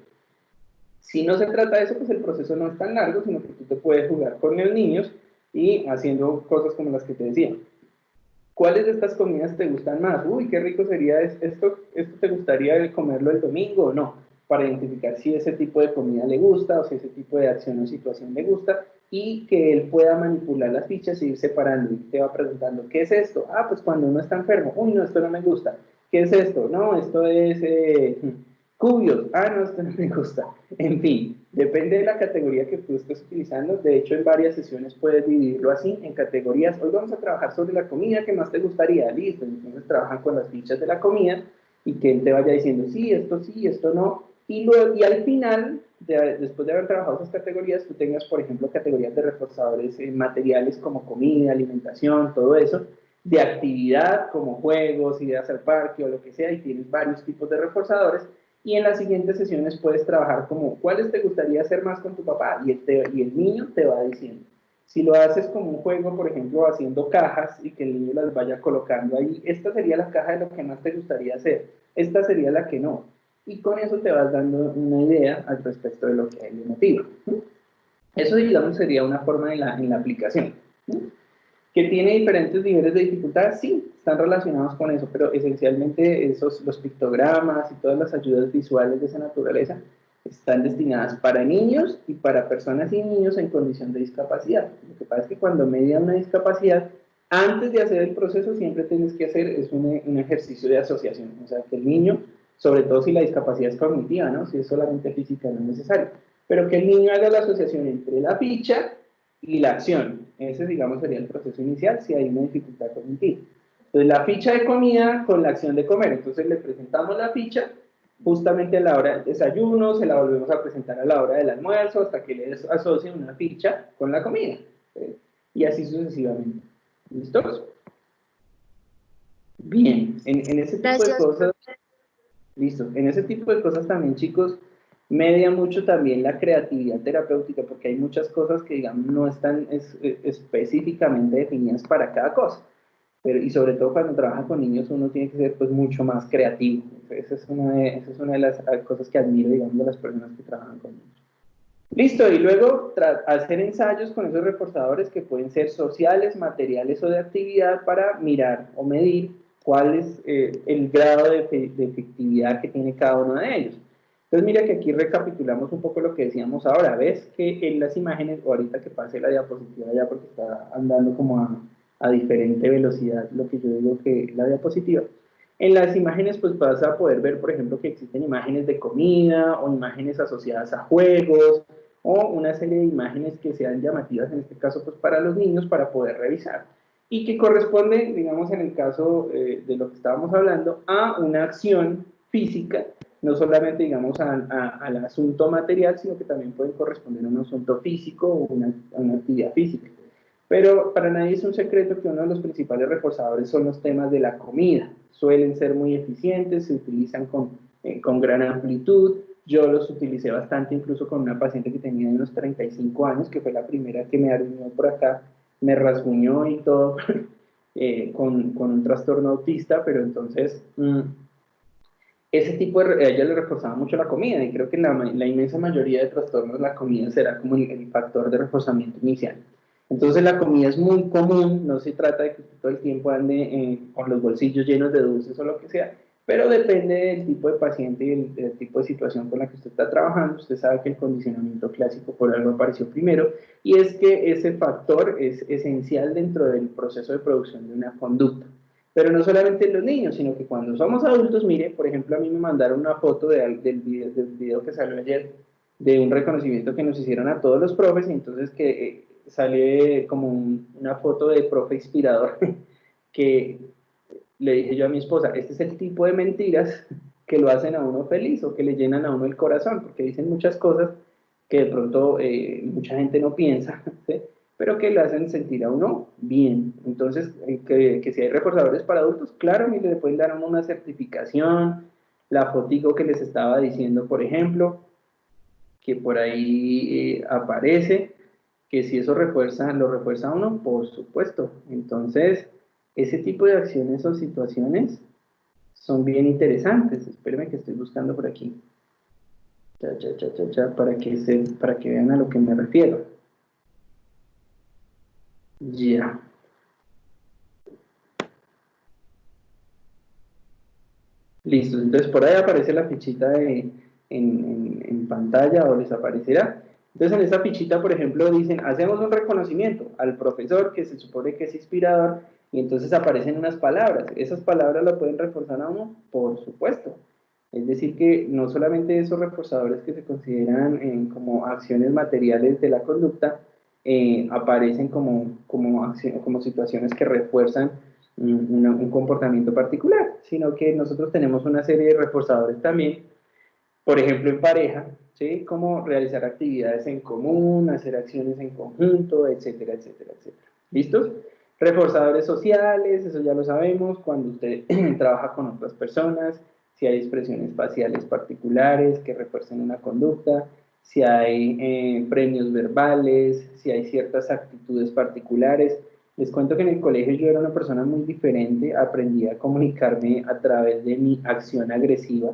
Si no se trata de eso, pues el proceso no es tan largo, sino que tú te puedes jugar con los niños y haciendo cosas como las que te decía. ¿Cuáles de estas comidas te gustan más? Uy, qué rico sería esto te gustaría comerlo el domingo o no, para identificar si ese tipo de comida le gusta o si ese tipo de acción o situación le gusta y que él pueda manipular las fichas y ir separando y te va preguntando, ¿qué es esto? Pues cuando uno está enfermo, uy, no, esto no me gusta. ¿Qué es esto? No, esto es cubios, no, esto no me gusta. En fin, depende de la categoría que tú estés utilizando. De hecho, en varias sesiones puedes dividirlo así, en categorías. Hoy vamos a trabajar sobre la comida que más te gustaría, listo. Entonces trabajan con las fichas de la comida y que él te vaya diciendo, sí, esto no. Y al final, después de haber trabajado esas categorías, tú tengas, por ejemplo, categorías de reforzadores materiales como comida, alimentación, todo eso, de actividad como juegos, ideas al parque o lo que sea, y tienes varios tipos de reforzadores. Y en las siguientes sesiones puedes trabajar como cuáles te gustaría hacer más con tu papá y el niño te va diciendo. Si lo haces como un juego, por ejemplo, haciendo cajas y que el niño las vaya colocando ahí, esta sería la caja de lo que más te gustaría hacer, esta sería la que no. Y con eso te vas dando una idea al respecto de lo que a él le motiva. Eso, digamos, sería una forma en la aplicación. ¿Que tiene diferentes niveles de dificultad? Sí, están relacionados con eso, pero esencialmente los pictogramas y todas las ayudas visuales de esa naturaleza están destinadas para niños y para personas y niños en condición de discapacidad. Lo que pasa es que cuando median una discapacidad, antes de hacer el proceso siempre tienes que hacer un ejercicio de asociación, o sea, que el niño sobre todo si la discapacidad es cognitiva, ¿no? Si es solamente física no es necesario, pero que el niño haga la asociación entre la ficha y la acción. Ese, digamos, sería el proceso inicial si hay una dificultad cognitiva. Entonces, la ficha de comida con la acción de comer. Entonces, le presentamos la ficha justamente a la hora del desayuno, se la volvemos a presentar a la hora del almuerzo, hasta que le asocien una ficha con la comida. Y así sucesivamente. ¿Listos? Bien, en ese tipo de Gracias, cosas, profe. listo, en ese tipo de cosas también, chicos, media mucho también la creatividad terapéutica, porque hay muchas cosas que, digamos, no están específicamente definidas para cada cosa. Pero, y sobre todo cuando trabaja con niños uno tiene que ser pues mucho más creativo. Esa es una de las cosas que admiro, digamos, de las personas que trabajan con niños. Listo, y luego hacer ensayos con esos reforzadores que pueden ser sociales, materiales o de actividad para mirar o medir cuál es el grado de efectividad que tiene cada uno de ellos. Entonces mira que aquí recapitulamos un poco lo que decíamos ahora. Ves que en las imágenes, o ahorita que pase la diapositiva ya porque está andando como a diferente velocidad, lo que yo digo que la diapositiva. En las imágenes pues vas a poder ver, por ejemplo, que existen imágenes de comida o imágenes asociadas a juegos o una serie de imágenes que sean llamativas, en este caso pues para los niños, para poder revisar. Y que corresponde, digamos, en el caso de lo que estábamos hablando, a una acción física, no solamente, digamos, al asunto material, sino que también pueden corresponder a un asunto físico o a una actividad física. Pero para nadie es un secreto que uno de los principales reforzadores son los temas de la comida. Suelen ser muy eficientes, se utilizan con gran amplitud. Yo los utilicé bastante, incluso con una paciente que tenía unos 35 años, que fue la primera que me arruinó por acá, me rasguñó y todo, con un trastorno autista, pero entonces ese tipo de, a ella le reforzaba mucho la comida, y creo que la inmensa mayoría de trastornos la comida será como el factor de reforzamiento inicial. Entonces la comida es muy común, no se trata de que usted todo el tiempo ande con los bolsillos llenos de dulces o lo que sea, pero depende del tipo de paciente y del tipo de situación con la que usted está trabajando. Usted sabe que el condicionamiento clásico por algo apareció primero, y es que ese factor es esencial dentro del proceso de producción de una conducta. Pero no solamente en los niños, sino que cuando somos adultos, mire, por ejemplo, a mí me mandaron una foto del video que salió ayer, de un reconocimiento que nos hicieron a todos los profes, y entonces que sale como una foto de profe inspirador, que le dije yo a mi esposa, este es el tipo de mentiras que lo hacen a uno feliz o que le llenan a uno el corazón, porque dicen muchas cosas que de pronto mucha gente no piensa, ¿sí? Pero que lo hacen sentir a uno bien. Entonces, que si hay reforzadores para adultos, claro, ni le pueden dar a uno una certificación, la fotico que les estaba diciendo, por ejemplo, que por ahí aparece, que si eso lo refuerza a uno, por supuesto. Entonces, ese tipo de acciones o situaciones son bien interesantes. Espérenme que estoy buscando por aquí. Para que vean a lo que me refiero. Ya. Listo, entonces por ahí aparece la fichita en pantalla o les aparecerá. Entonces en esa fichita, por ejemplo, dicen, hacemos un reconocimiento al profesor que se supone que es inspirador, y entonces aparecen unas palabras. ¿Esas palabras la pueden reforzar a uno? Por supuesto. Es decir, que no solamente esos reforzadores que se consideran como acciones materiales de la conducta, aparecen como situaciones que refuerzan un comportamiento particular, sino que nosotros tenemos una serie de reforzadores también, por ejemplo en pareja, ¿sí? Como realizar actividades en común, hacer acciones en conjunto, etcétera, etcétera, etcétera. ¿Listos? Reforzadores sociales, eso ya lo sabemos, cuando usted trabaja con otras personas, si hay expresiones faciales particulares que refuercen una conducta, si hay premios verbales, si hay ciertas actitudes particulares. Les cuento que en el colegio yo era una persona muy diferente, aprendí a comunicarme a través de mi acción agresiva.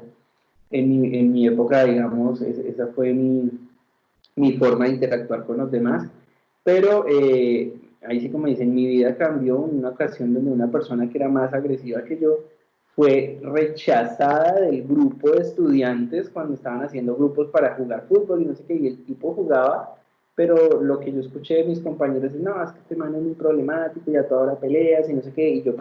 En mi época, digamos, esa fue mi forma de interactuar con los demás, pero ahí sí, como dicen, mi vida cambió en una ocasión donde una persona que era más agresiva que yo fue rechazada del grupo de estudiantes cuando estaban haciendo grupos para jugar fútbol y no sé qué, y el tipo jugaba, pero lo que yo escuché de mis compañeros es, no, es que este man es muy problemático y a toda hora peleas y no sé qué, y yo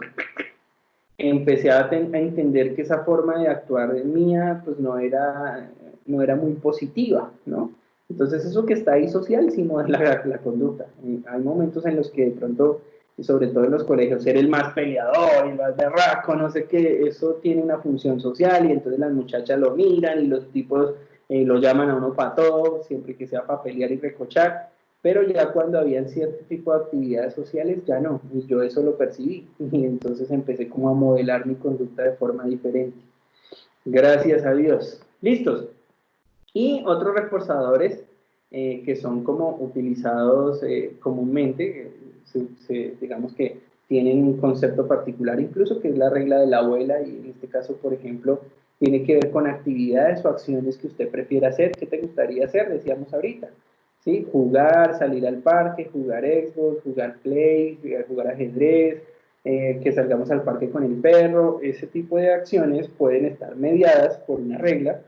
empecé a entender que esa forma de actuar mía pues no era muy positiva, ¿no? Entonces eso que está ahí social sí modela la conducta. Hay momentos en los que de pronto, y sobre todo en los colegios, ser el más peleador, el más berraco, no sé qué, eso tiene una función social y entonces las muchachas lo miran y los tipos lo llaman a uno para todo, siempre que sea para pelear y recochar, pero ya cuando habían cierto tipo de actividades sociales ya no, y yo eso lo percibí, y entonces empecé como a modelar mi conducta de forma diferente. Gracias a Dios. ¿Listos? Y otros reforzadores que son como utilizados comúnmente, digamos que tienen un concepto particular incluso, que es la regla de la abuela, y en este caso, por ejemplo, tiene que ver con actividades o acciones que usted prefiera hacer. ¿Qué te gustaría hacer? Decíamos ahorita. ¿Sí? Jugar, salir al parque, jugar Xbox, jugar Play, jugar ajedrez, que salgamos al parque con el perro. Ese tipo de acciones pueden estar mediadas por una regla,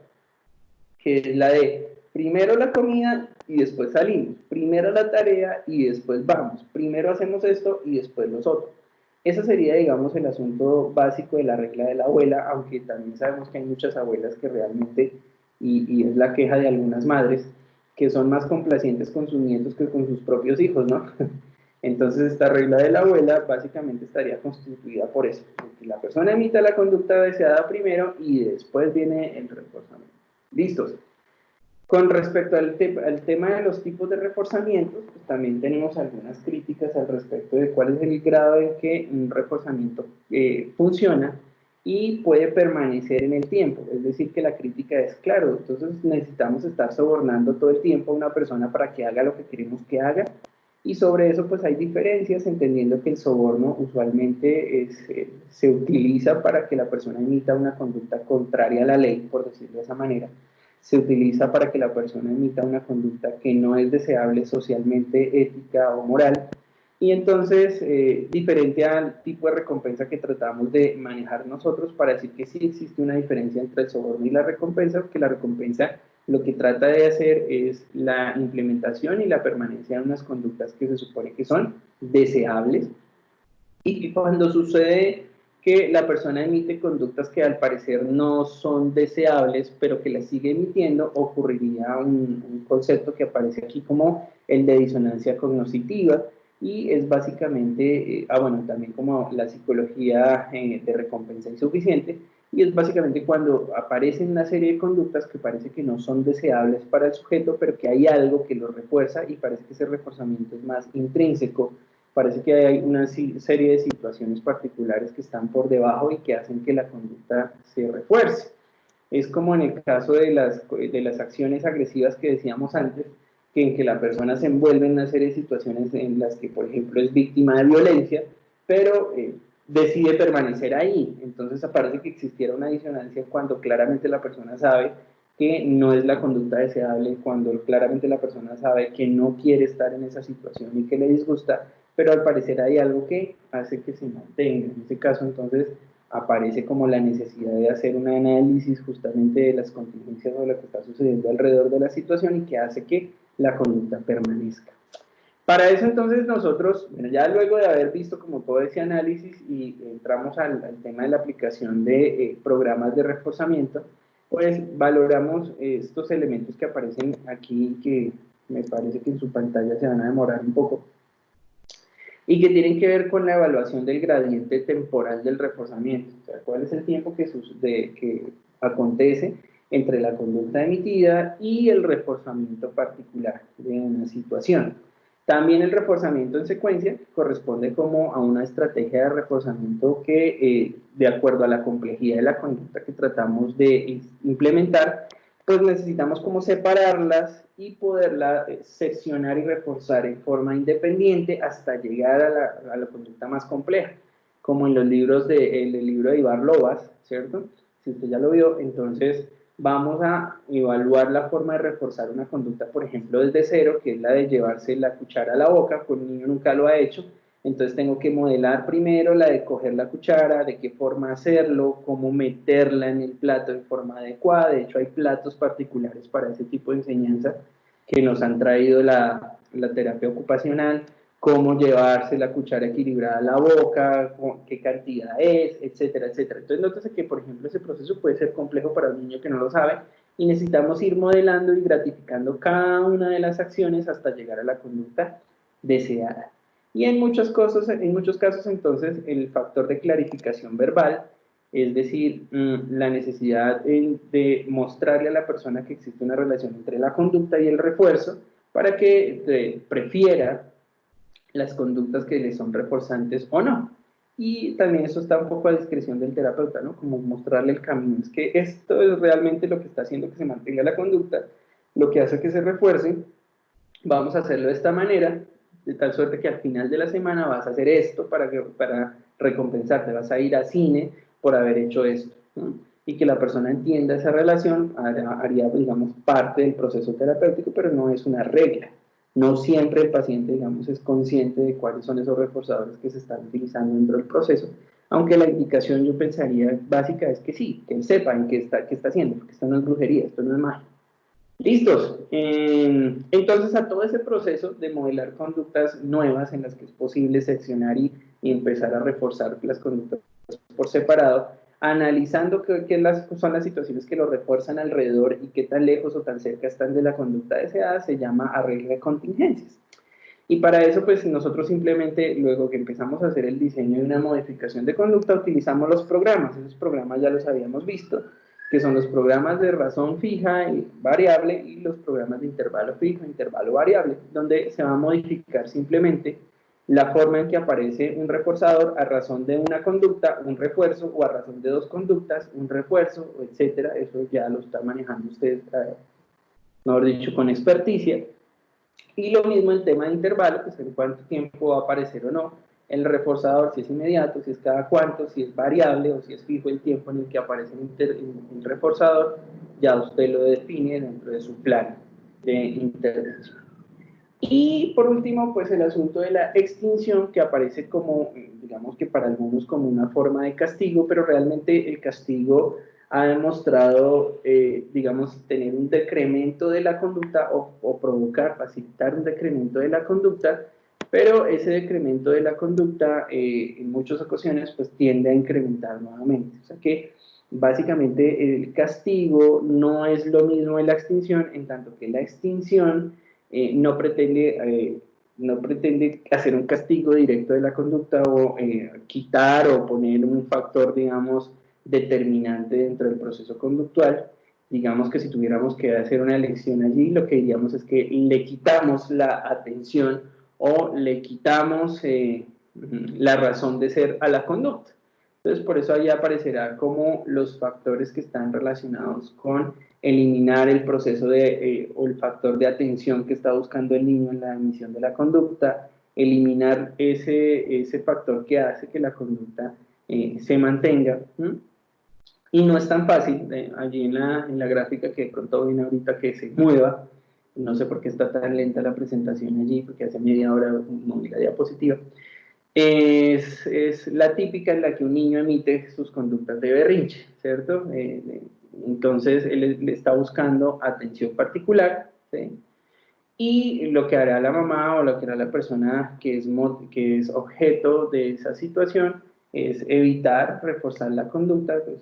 que es la de primero la comida y después salimos, primero la tarea y después vamos, primero hacemos esto y después los otros. Ese sería, digamos, el asunto básico de la regla de la abuela, aunque también sabemos que hay muchas abuelas que realmente, y es la queja de algunas madres, que son más complacientes con sus nietos que con sus propios hijos, ¿no? Entonces esta regla de la abuela básicamente estaría constituida por eso, que la persona emita la conducta deseada primero y después viene el reforzamiento. ¿Listos? Con respecto al tema de los tipos de reforzamientos, pues también tenemos algunas críticas al respecto de cuál es el grado en que un reforzamiento funciona y puede permanecer en el tiempo. Es decir, que la crítica es, claro, entonces necesitamos estar sobornando todo el tiempo a una persona para que haga lo que queremos que haga, y sobre eso pues hay diferencias, entendiendo que el soborno usualmente se utiliza para que la persona emita una conducta contraria a la ley, por decirlo de esa manera. Se utiliza para que la persona emita una conducta que no es deseable socialmente, ética o moral, y entonces, diferente al tipo de recompensa que tratamos de manejar nosotros, para decir que sí existe una diferencia entre el soborno y la recompensa, porque la recompensa lo que trata de hacer es la implementación y la permanencia de unas conductas que se supone que son deseables, y cuando sucede que la persona emite conductas que al parecer no son deseables, pero que las sigue emitiendo, ocurriría un concepto que aparece aquí como el de disonancia cognitiva, y es básicamente, bueno, también como la psicología de recompensa insuficiente, y es básicamente cuando aparecen una serie de conductas que parece que no son deseables para el sujeto, pero que hay algo que lo refuerza, y parece que ese reforzamiento es más intrínseco. Parece que hay una serie de situaciones particulares que están por debajo y que hacen que la conducta se refuerce. Es como en el caso de las acciones agresivas que decíamos antes, que en que la persona se envuelve en una serie de situaciones en las que, por ejemplo, es víctima de violencia, pero decide permanecer ahí. Entonces parece que existiera una disonancia cuando claramente la persona sabe que no es la conducta deseable, cuando claramente la persona sabe que no quiere estar en esa situación y que le disgusta, pero al parecer hay algo que hace que se mantenga. En este caso, entonces, aparece como la necesidad de hacer un análisis justamente de las contingencias o de lo que está sucediendo alrededor de la situación y que hace que la conducta permanezca. Para eso, entonces, nosotros, bueno, ya luego de haber visto como todo ese análisis y entramos al tema de la aplicación de programas de reforzamiento, pues valoramos estos elementos que aparecen aquí, que me parece que en su pantalla se van a demorar un poco, y que tienen que ver con la evaluación del gradiente temporal del reforzamiento. O sea, cuál es el tiempo que acontece entre la conducta emitida y el reforzamiento particular de una situación. También el reforzamiento en secuencia corresponde como a una estrategia de reforzamiento que, de acuerdo a la complejidad de la conducta que tratamos de implementar, pues necesitamos como separarlas y poderla seccionar y reforzar en forma independiente hasta llegar a la conducta más compleja, como en los libros el libro de Ibar Lovaas, ¿cierto? Si usted ya lo vio, entonces vamos a evaluar la forma de reforzar una conducta, por ejemplo, desde cero, que es la de llevarse la cuchara a la boca, pues un niño nunca lo ha hecho. Entonces tengo que modelar primero la de coger la cuchara, de qué forma hacerlo, cómo meterla en el plato de forma adecuada. De hecho, hay platos particulares para ese tipo de enseñanza que nos han traído la terapia ocupacional, cómo llevarse la cuchara equilibrada a la boca, qué cantidad es, etcétera, etcétera. Entonces, nótese que, por ejemplo, ese proceso puede ser complejo para un niño que no lo sabe y necesitamos ir modelando y gratificando cada una de las acciones hasta llegar a la conducta deseada. Y en muchos casos, entonces, el factor de clarificación verbal, es decir, la necesidad de mostrarle a la persona que existe una relación entre la conducta y el refuerzo para que prefiera las conductas que le son reforzantes o no. Y también eso está un poco a discreción del terapeuta, ¿no? Como mostrarle el camino. Es que esto es realmente lo que está haciendo que se mantenga la conducta, lo que hace que se refuerce. Vamos a hacerlo de esta manera, de tal suerte que al final de la semana vas a hacer esto para recompensarte, vas a ir a cine por haber hecho esto, ¿no? Y que la persona entienda esa relación haría, digamos, parte del proceso terapéutico, pero no es una regla. No siempre el paciente, digamos, es consciente de cuáles son esos reforzadores que se están utilizando dentro del proceso, aunque la indicación, yo pensaría, básica es que sí, que él sepa en qué está haciendo, porque esto no es brujería, esto no es magia. ¿Listos? Entonces, a todo ese proceso de modelar conductas nuevas en las que es posible seccionar y empezar a reforzar las conductas por separado, analizando qué son las situaciones que lo refuerzan alrededor y qué tan lejos o tan cerca están de la conducta deseada, se llama arreglo de contingencias. Y para eso, pues nosotros simplemente, luego que empezamos a hacer el diseño de una modificación de conducta, utilizamos los programas. Esos programas ya los habíamos visto, que son los programas de razón fija y variable y los programas de intervalo fijo, intervalo variable, donde se va a modificar simplemente la forma en que aparece un reforzador a razón de una conducta, un refuerzo, o a razón de dos conductas, un refuerzo, etcétera. Eso ya lo está manejando usted, mejor dicho, con experticia. Y lo mismo el tema de intervalo, pues en cuánto tiempo va a aparecer o no el reforzador, si es inmediato, si es cada cuánto, si es variable o si es fijo el tiempo en el que aparece el reforzador, ya usted lo define dentro de su plan de intervención. Y por último, pues el asunto de la extinción, que aparece como, digamos que para algunos como una forma de castigo, pero realmente el castigo ha demostrado, digamos, tener un decremento de la conducta o provocar, facilitar un decremento de la conducta, pero ese decremento de la conducta en muchas ocasiones pues tiende a incrementar nuevamente. O sea que básicamente el castigo no es lo mismo de la extinción, en tanto que la extinción no pretende hacer un castigo directo de la conducta o quitar o poner un factor, digamos, determinante dentro del proceso conductual. Digamos que si tuviéramos que hacer una elección allí, lo que diríamos es que le quitamos la atención o le quitamos la razón de ser a la conducta. Entonces, por eso ahí aparecerá como los factores que están relacionados con eliminar el proceso o el factor de atención que está buscando el niño en la emisión de la conducta, eliminar ese factor que hace que la conducta se mantenga. Y no es tan fácil, allí en la gráfica que pronto viene ahorita que se mueva, no sé por qué está tan lenta la presentación allí, porque hace media hora moví la diapositiva. Es la típica en la que un niño emite sus conductas de berrinche, ¿cierto? Entonces él le está buscando atención particular, ¿sí? Y lo que hará la mamá o lo que hará la persona que es objeto de esa situación es evitar reforzar la conducta, pues,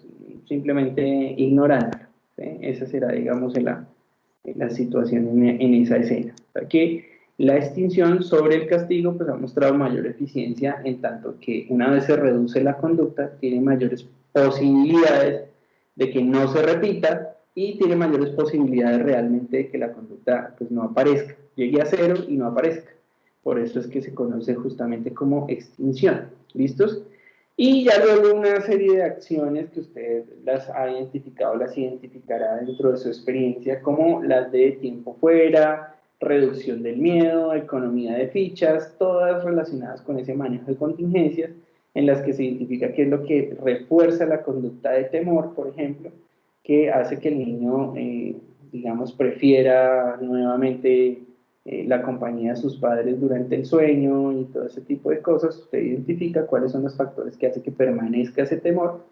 simplemente ignorándola, ¿sí? Esa será, digamos, la situación en esa escena. O sea que la extinción sobre el castigo pues, ha mostrado mayor eficiencia en tanto que una vez se reduce la conducta, tiene mayores posibilidades de que no se repita y tiene mayores posibilidades realmente de que la conducta pues, no aparezca, llegue a cero y no aparezca. Por eso es que se conoce justamente como extinción. ¿Listos? Y ya luego una serie de acciones que usted las ha identificado, las identificará dentro de su experiencia, como las de tiempo fuera, reducción del miedo, economía de fichas, todas relacionadas con ese manejo de contingencias, en las que se identifica qué es lo que refuerza la conducta de temor, por ejemplo, que hace que el niño, digamos, prefiera nuevamente la compañía de sus padres durante el sueño y todo ese tipo de cosas. Usted identifica cuáles son los factores que hacen que permanezca ese temor.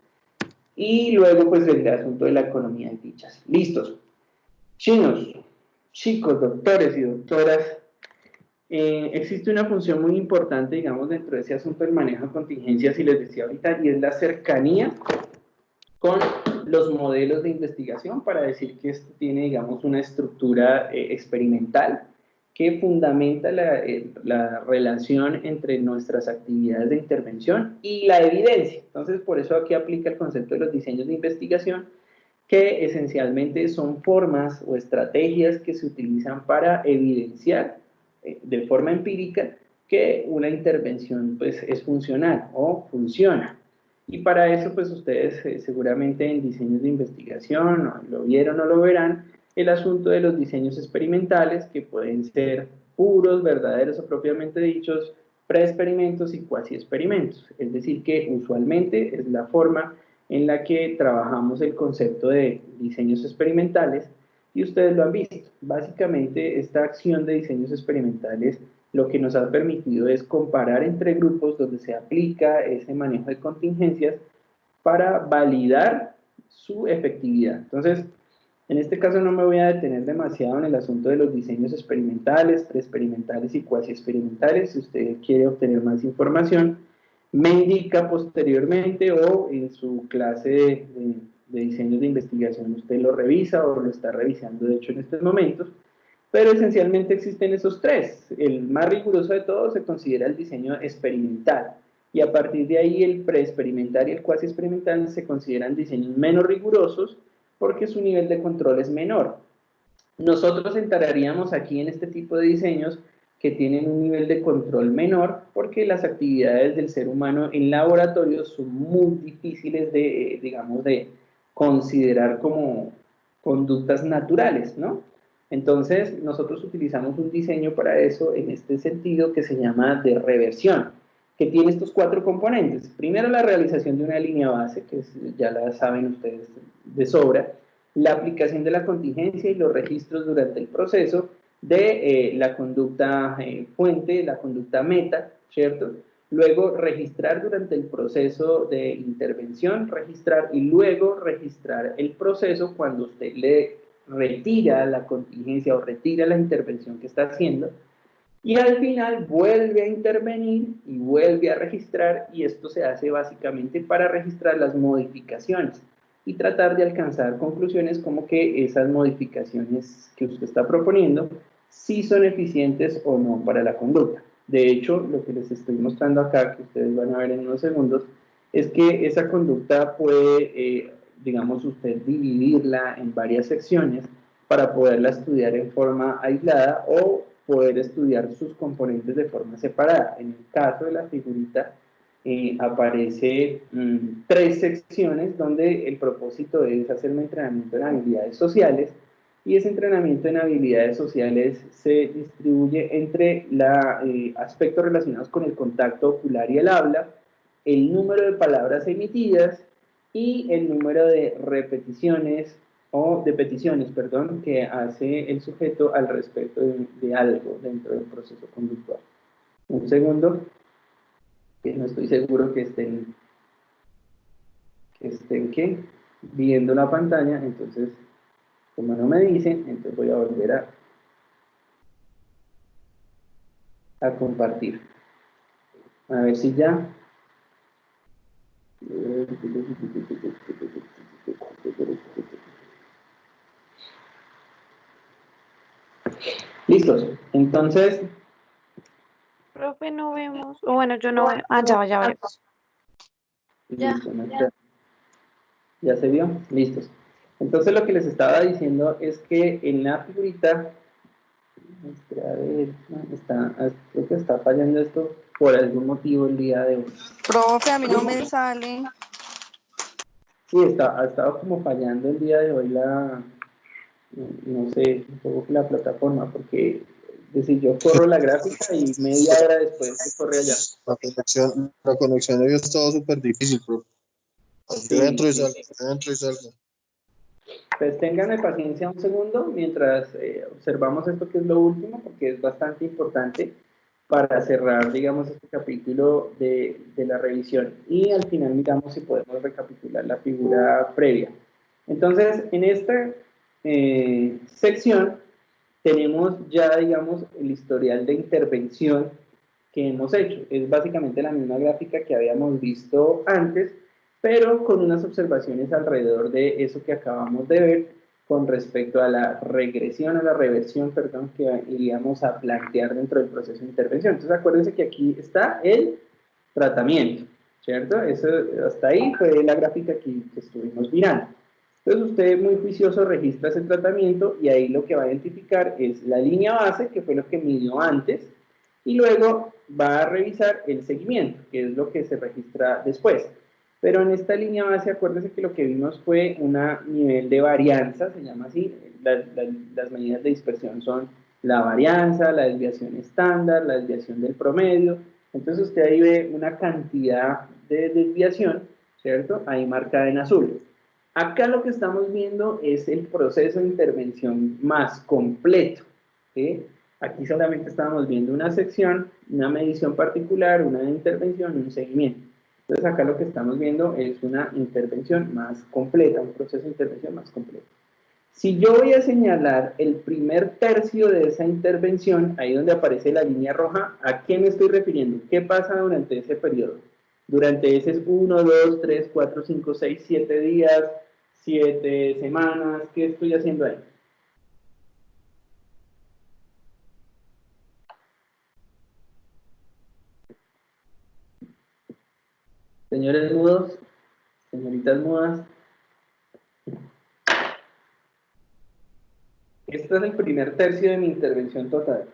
Y luego, pues, el asunto de la economía de fichas. ¿Listos? Chinos, chicos, doctores y doctoras, existe una función muy importante, digamos, dentro de ese asunto del manejo de contingencias, y les decía ahorita, y es la cercanía con los modelos de investigación, para decir que esto tiene, digamos, una estructura experimental que fundamenta la relación entre nuestras actividades de intervención y la evidencia. Entonces, por eso aquí aplica el concepto de los diseños de investigación, que esencialmente son formas o estrategias que se utilizan para evidenciar de forma empírica que una intervención pues, es funcional o funciona. Y para eso, pues ustedes seguramente en diseños de investigación, o lo vieron o lo verán, el asunto de los diseños experimentales, que pueden ser puros, verdaderos o propiamente dichos, preexperimentos y cuasi experimentos. Es decir, que usualmente es la forma en la que trabajamos el concepto de diseños experimentales, y ustedes lo han visto. Básicamente, esta acción de diseños experimentales lo que nos ha permitido es comparar entre grupos donde se aplica ese manejo de contingencias para validar su efectividad. Entonces, en este caso no me voy a detener demasiado en el asunto de los diseños experimentales, preexperimentales y cuasi experimentales. Si usted quiere obtener más información, me indica posteriormente, o en su clase de diseños de investigación usted lo revisa o lo está revisando de hecho en estos momentos. Pero esencialmente existen esos tres. El más riguroso de todos se considera el diseño experimental, y a partir de ahí el preexperimental y el cuasi experimental se consideran diseños menos rigurosos porque su nivel de control es menor. Nosotros entraríamos aquí en este tipo de diseños que tienen un nivel de control menor, porque las actividades del ser humano en laboratorio son muy difíciles de, digamos, de considerar como conductas naturales, ¿no? Entonces, nosotros utilizamos un diseño para eso en este sentido que se llama de reversión, que tiene estos cuatro componentes. Primero, la realización de una línea base, que ya la saben ustedes de sobra, la aplicación de la contingencia y los registros durante el proceso de la conducta fuente, la conducta meta, ¿cierto? Luego, registrar durante el proceso de intervención, registrar y luego registrar el proceso cuando usted le retira la contingencia o retira la intervención que está haciendo, y al final vuelve a intervenir y vuelve a registrar, y esto se hace básicamente para registrar las modificaciones y tratar de alcanzar conclusiones como que esas modificaciones que usted está proponiendo sí son eficientes o no para la conducta. De hecho, lo que les estoy mostrando acá, que ustedes van a ver en unos segundos, es que esa conducta puede, digamos, usted dividirla en varias secciones para poderla estudiar en forma aislada o poder estudiar sus componentes de forma separada. En el caso de la figurita, aparece 3 secciones donde el propósito es hacer un entrenamiento en habilidades sociales, y ese entrenamiento en habilidades sociales se distribuye entre aspectos relacionados con el contacto ocular y el habla, el número de palabras emitidas y el número de repeticiones o de peticiones, perdón, que hace el sujeto al respecto de algo dentro del proceso conductual. Un segundo, que no estoy seguro que estén viendo la pantalla, entonces, como no me dicen, entonces voy a volver a compartir. A ver si ya. Listos. Entonces, Profe, no vemos. O bueno, yo no veo. Ah, ya vemos. Ya. ¿Ya se vio? Listos. Entonces lo que les estaba diciendo es que en la figurita, a ver, creo que está fallando esto por algún motivo el día de hoy. Profe, a mí no me sale. Sí, ha estado como fallando el día de hoy no sé, un poco la plataforma, porque es decir, yo corro la gráfica y media hora después se corre allá. La conexión había estado súper difícil, profe. Sí, Yo entro y sí. salgo. Pues ténganme paciencia un segundo mientras observamos esto, que es lo último, porque es bastante importante para cerrar, digamos, este capítulo de la revisión, y al final miramos si podemos recapitular la figura previa. Entonces, en esta sección tenemos ya, digamos, el historial de intervención que hemos hecho. Es básicamente la misma gráfica que habíamos visto antes, pero con unas observaciones alrededor de eso que acabamos de ver con respecto a la regresión, a la reversión, perdón, que iríamos a plantear dentro del proceso de intervención. Entonces acuérdense que aquí está el tratamiento, ¿cierto? Eso, hasta ahí fue la gráfica que estuvimos mirando. Entonces usted muy juicioso registra ese tratamiento y ahí lo que va a identificar es la línea base, que fue lo que midió antes, y luego va a revisar el seguimiento, que es lo que se registra después. Pero en esta línea base, acuérdense que lo que vimos fue un nivel de varianza, se llama así, las medidas de dispersión son la varianza, la desviación estándar, la desviación del promedio. Entonces usted ahí ve una cantidad de desviación, ¿cierto? Ahí marcada en azul. Acá lo que estamos viendo es el proceso de intervención más completo, ¿sí? Aquí solamente estábamos viendo una sección, una medición particular, una intervención y un seguimiento. Entonces acá lo que estamos viendo es una intervención más completa, un proceso de intervención más completo. Si yo voy a señalar el primer tercio de esa intervención, ahí donde aparece la línea roja, ¿a qué me estoy refiriendo? ¿Qué pasa durante ese periodo? Durante ese 1, 2, 3, 4, 5, 6, 7 días, 7 semanas, ¿qué estoy haciendo ahí? Señores mudos, señoritas mudas. Este es el primer tercio de mi intervención total.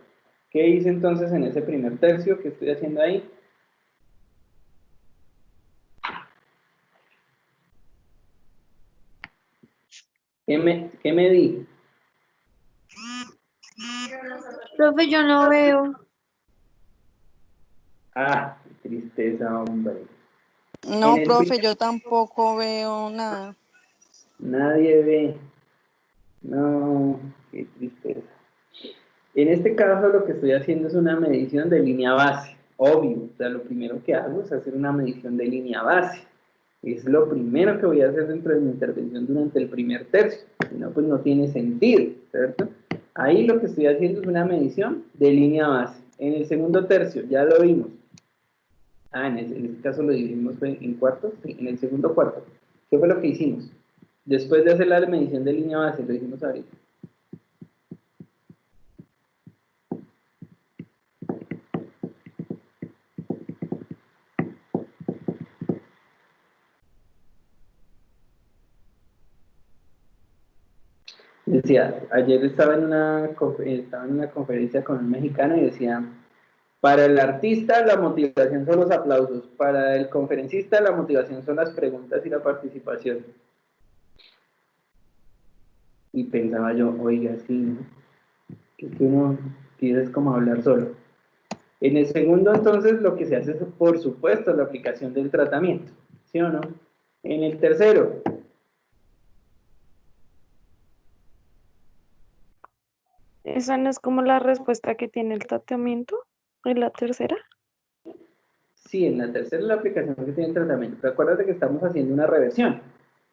¿Qué hice entonces en ese primer tercio? ¿Qué estoy haciendo ahí? ¿Qué medí? Profe, yo no veo. Ah, qué tristeza, hombre. No, En el profe, yo tampoco veo nada. Nadie ve. No, qué tristeza. En este caso lo que estoy haciendo es una medición de línea base, obvio. O sea, lo primero que hago es hacer una medición de línea base. Es lo primero que voy a hacer dentro de mi intervención durante el primer tercio. Si no, pues no tiene sentido, ¿cierto? Ahí lo que estoy haciendo es una medición de línea base. En el segundo tercio, ya lo vimos. En este caso lo dividimos en cuartos. Sí, en el segundo cuarto. ¿Qué fue lo que hicimos? Después de hacer la medición de línea base, lo hicimos ahorita. Decía, ayer estaba en una conferencia con un mexicano y decía, para el artista la motivación son los aplausos, para el conferencista la motivación son las preguntas y la participación. Y pensaba yo, oiga, sí, ¿no? Que uno quiere es como hablar solo. En el segundo, entonces, lo que se hace es, por supuesto, la aplicación del tratamiento, ¿sí o no? En el tercero, ¿Esa no es como la respuesta que tiene el tratamiento en la tercera? sí, en la tercera la aplicación que tiene el tratamiento. Pero acuérdate que estamos haciendo una reversión.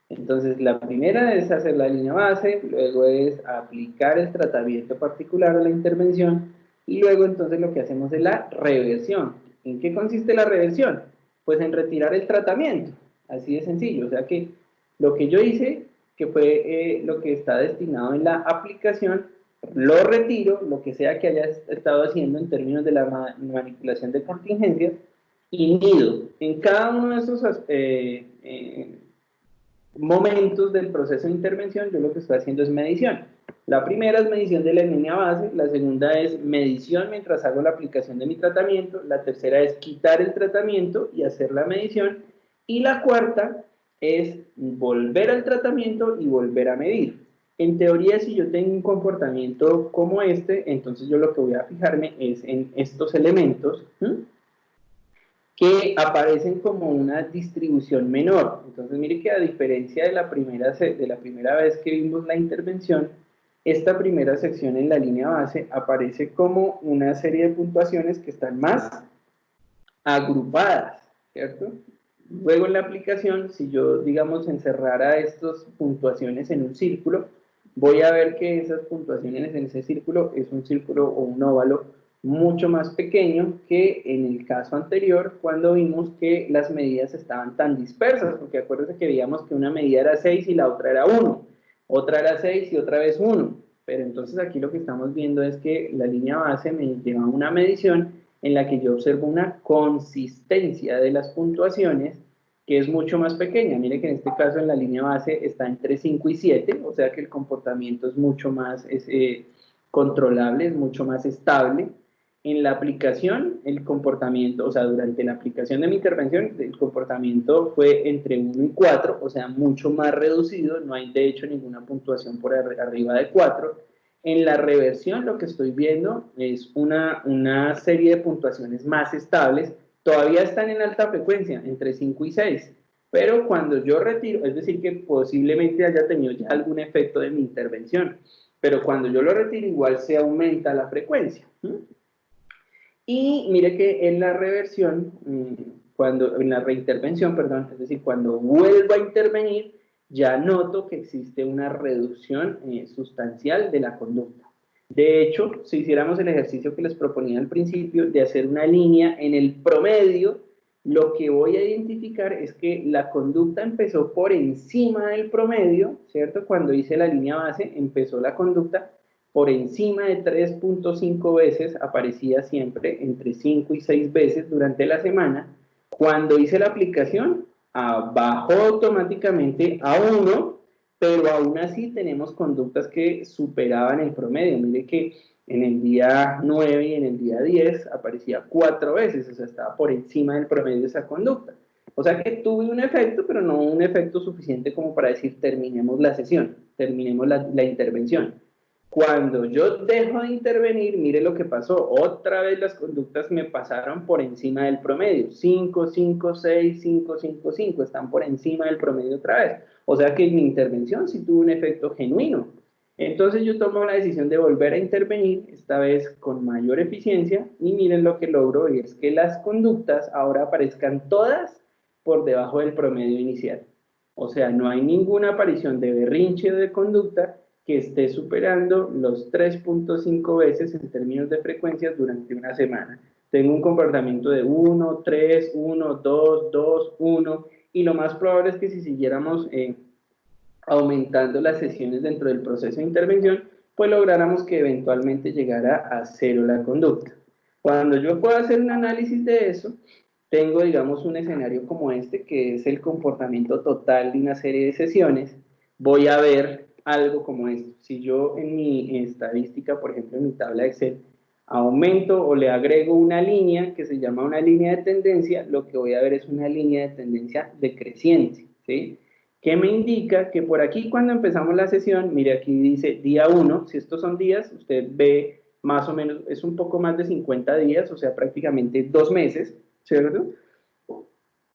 Entonces, la primera es hacer la línea base, luego es aplicar el tratamiento particular a la intervención, y luego entonces lo que hacemos es la reversión. ¿En qué consiste la reversión? Pues en retirar el tratamiento, así de sencillo. O sea que lo que yo hice, que fue lo que está destinado en la aplicación, lo retiro, lo que sea que haya estado haciendo en términos de la manipulación de contingencias, y mido en cada uno de esos momentos del proceso de intervención. Yo lo que estoy haciendo es medición. La primera es medición de la línea base, la segunda es medición mientras hago la aplicación de mi tratamiento, la tercera es quitar el tratamiento y hacer la medición, y la cuarta es volver al tratamiento y volver a medir. En teoría, si yo tengo un comportamiento como este, entonces yo lo que voy a fijarme es en estos elementos, que aparecen como una distribución menor. Entonces, mire que a diferencia de la primera vez que vimos la intervención, esta primera sección en la línea base aparece como una serie de puntuaciones que están más agrupadas, ¿cierto? Luego en la aplicación, si yo, digamos, encerrara estas puntuaciones en un círculo, voy a ver que esas puntuaciones en ese círculo es un círculo o un óvalo mucho más pequeño que en el caso anterior, cuando vimos que las medidas estaban tan dispersas, porque acuérdense que veíamos que una medida era 6 y la otra era 1, otra era 6 y otra vez 1, pero entonces aquí lo que estamos viendo es que la línea base me lleva a una medición en la que yo observo una consistencia de las puntuaciones que es mucho más pequeña. Mire que en este caso en la línea base está entre 5 y 7, o sea que el comportamiento es mucho más controlable, es mucho más estable. En la aplicación, el comportamiento, o sea, durante la aplicación de mi intervención, el comportamiento fue entre 1 y 4, o sea, mucho más reducido, no hay de hecho ninguna puntuación por arriba de 4. En la reversión lo que estoy viendo es una serie de puntuaciones más estables, todavía están en alta frecuencia, entre 5 y 6, pero cuando yo retiro, es decir, que posiblemente haya tenido ya algún efecto de mi intervención, pero cuando yo lo retiro igual se aumenta la frecuencia. Y mire que en la reversión, en la reintervención, perdón, es decir, cuando vuelvo a intervenir, ya noto que existe una reducción sustancial de la conducta. De hecho, si hiciéramos el ejercicio que les proponía al principio de hacer una línea en el promedio, lo que voy a identificar es que la conducta empezó por encima del promedio, ¿cierto? Cuando hice la línea base, empezó la conducta por encima de 3.5 veces, aparecía siempre entre 5 y 6 veces durante la semana. Cuando hice la aplicación, bajó automáticamente a 1, pero aún así tenemos conductas que superaban el promedio. Mire que en el día 9 y en el día 10 aparecía 4 veces, o sea, estaba por encima del promedio de esa conducta. O sea que tuve un efecto, pero no un efecto suficiente como para decir terminemos la sesión, terminemos la intervención. Cuando yo dejo de intervenir, mire lo que pasó. Otra vez las conductas me pasaron por encima del promedio. 5, 5, 6, 5, 5, 5. Están por encima del promedio otra vez. O sea que mi intervención sí tuvo un efecto genuino. Entonces yo tomo la decisión de volver a intervenir, esta vez con mayor eficiencia, y miren lo que logro, y es que las conductas ahora aparezcan todas por debajo del promedio inicial. O sea, no hay ninguna aparición de berrinche o de conducta que esté superando los 3.5 veces en términos de frecuencias durante una semana. Tengo un comportamiento de 1, 3, 1, 2, 2, 1, y lo más probable es que si siguiéramos aumentando las sesiones dentro del proceso de intervención, pues lográramos que eventualmente llegara a 0 la conducta. Cuando yo puedo hacer un análisis de eso, tengo, digamos, un escenario como este, que es el comportamiento total de una serie de sesiones. Voy a ver algo como esto. Si yo en mi estadística, por ejemplo, en mi tabla de Excel, aumento o le agrego una línea que se llama una línea de tendencia, lo que voy a ver es una línea de tendencia decreciente, ¿sí? Que me indica que por aquí cuando empezamos la sesión, mire aquí dice día 1, si estos son días, usted ve más o menos, es un poco más de 50 días, o sea, prácticamente 2 meses, ¿cierto?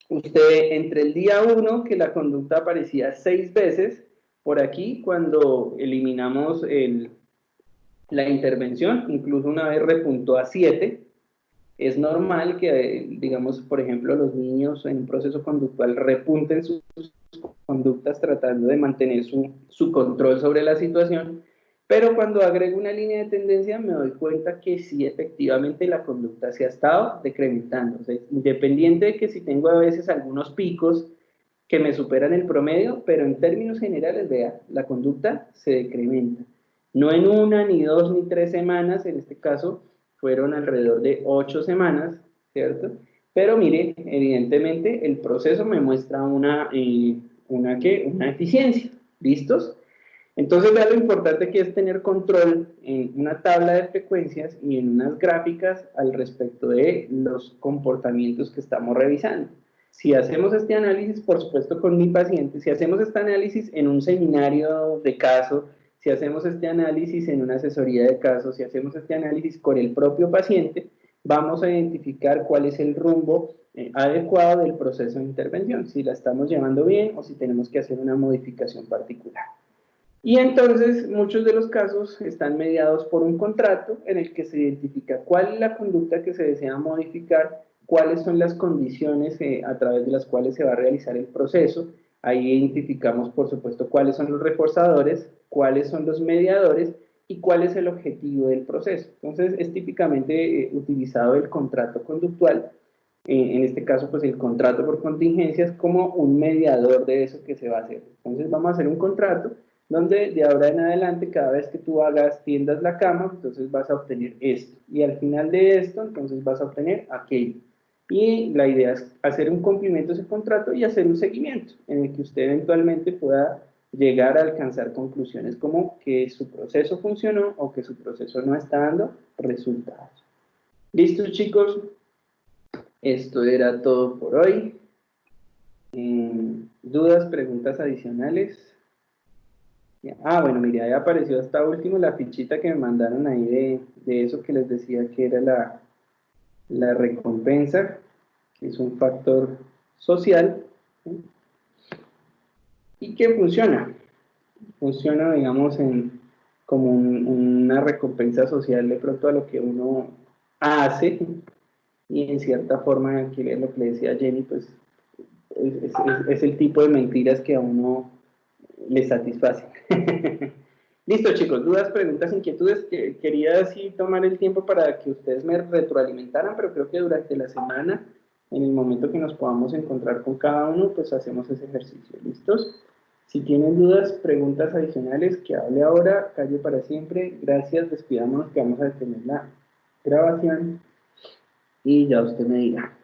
Usted entre el día 1, que la conducta aparecía 6 veces, por aquí cuando eliminamos la intervención, incluso una vez repuntó a 7, es normal que, digamos, por ejemplo, los niños en un proceso conductual repunten sus conductas tratando de mantener su control sobre la situación, pero cuando agrego una línea de tendencia me doy cuenta que sí, efectivamente la conducta se ha estado decrementando. O sea, independiente de que si tengo a veces algunos picos que me superan el promedio, pero en términos generales, vea, la conducta se decrementa. No en 1, ni 2, ni 3 semanas, en este caso fueron alrededor de 8 semanas, ¿cierto? Pero mire, evidentemente el proceso me muestra una eficiencia, ¿listos? Entonces vea lo importante que es tener control en una tabla de frecuencias y en unas gráficas al respecto de los comportamientos que estamos revisando. Si hacemos este análisis, por supuesto, con mi paciente, si hacemos este análisis en un seminario de caso, si hacemos este análisis en una asesoría de caso, si hacemos este análisis con el propio paciente, vamos a identificar cuál es el rumbo adecuado del proceso de intervención, si la estamos llevando bien o si tenemos que hacer una modificación particular. Y entonces muchos de los casos están mediados por un contrato en el que se identifica cuál es la conducta que se desea modificar, cuáles son las condiciones a través de las cuales se va a realizar el proceso, Ahí identificamos, por supuesto, cuáles son los reforzadores, cuáles son los mediadores y cuál es el objetivo del proceso. Entonces, es típicamente utilizado el contrato conductual, en este caso, pues el contrato por contingencias, como un mediador de eso que se va a hacer. Entonces, vamos a hacer un contrato donde de ahora en adelante, cada vez que tú tiendas la cama, entonces vas a obtener esto. Y al final de esto, entonces vas a obtener aquello. Y la idea es hacer un cumplimiento de ese contrato y hacer un seguimiento en el que usted eventualmente pueda llegar a alcanzar conclusiones como que su proceso funcionó o que su proceso no está dando resultados. ¿Listos, chicos? Esto era todo por hoy. ¿Dudas, preguntas adicionales? Bueno, mire, ahí apareció hasta último la fichita que me mandaron ahí de eso que les decía que era la recompensa, que es un factor social, ¿sí? Y que funciona, digamos, como una recompensa social de pronto a lo que uno hace, y en cierta forma, que es lo que le decía Jenny, pues es el tipo de mentiras que a uno le satisface. Listo, chicos, dudas, preguntas, inquietudes. Quería así tomar el tiempo para que ustedes me retroalimentaran, pero creo que durante la semana, en el momento que nos podamos encontrar con cada uno, pues hacemos ese ejercicio. ¿Listos? Si tienen dudas, preguntas adicionales, que hable ahora, calle para siempre. Gracias, despidámonos que vamos a detener la grabación y ya usted me dirá.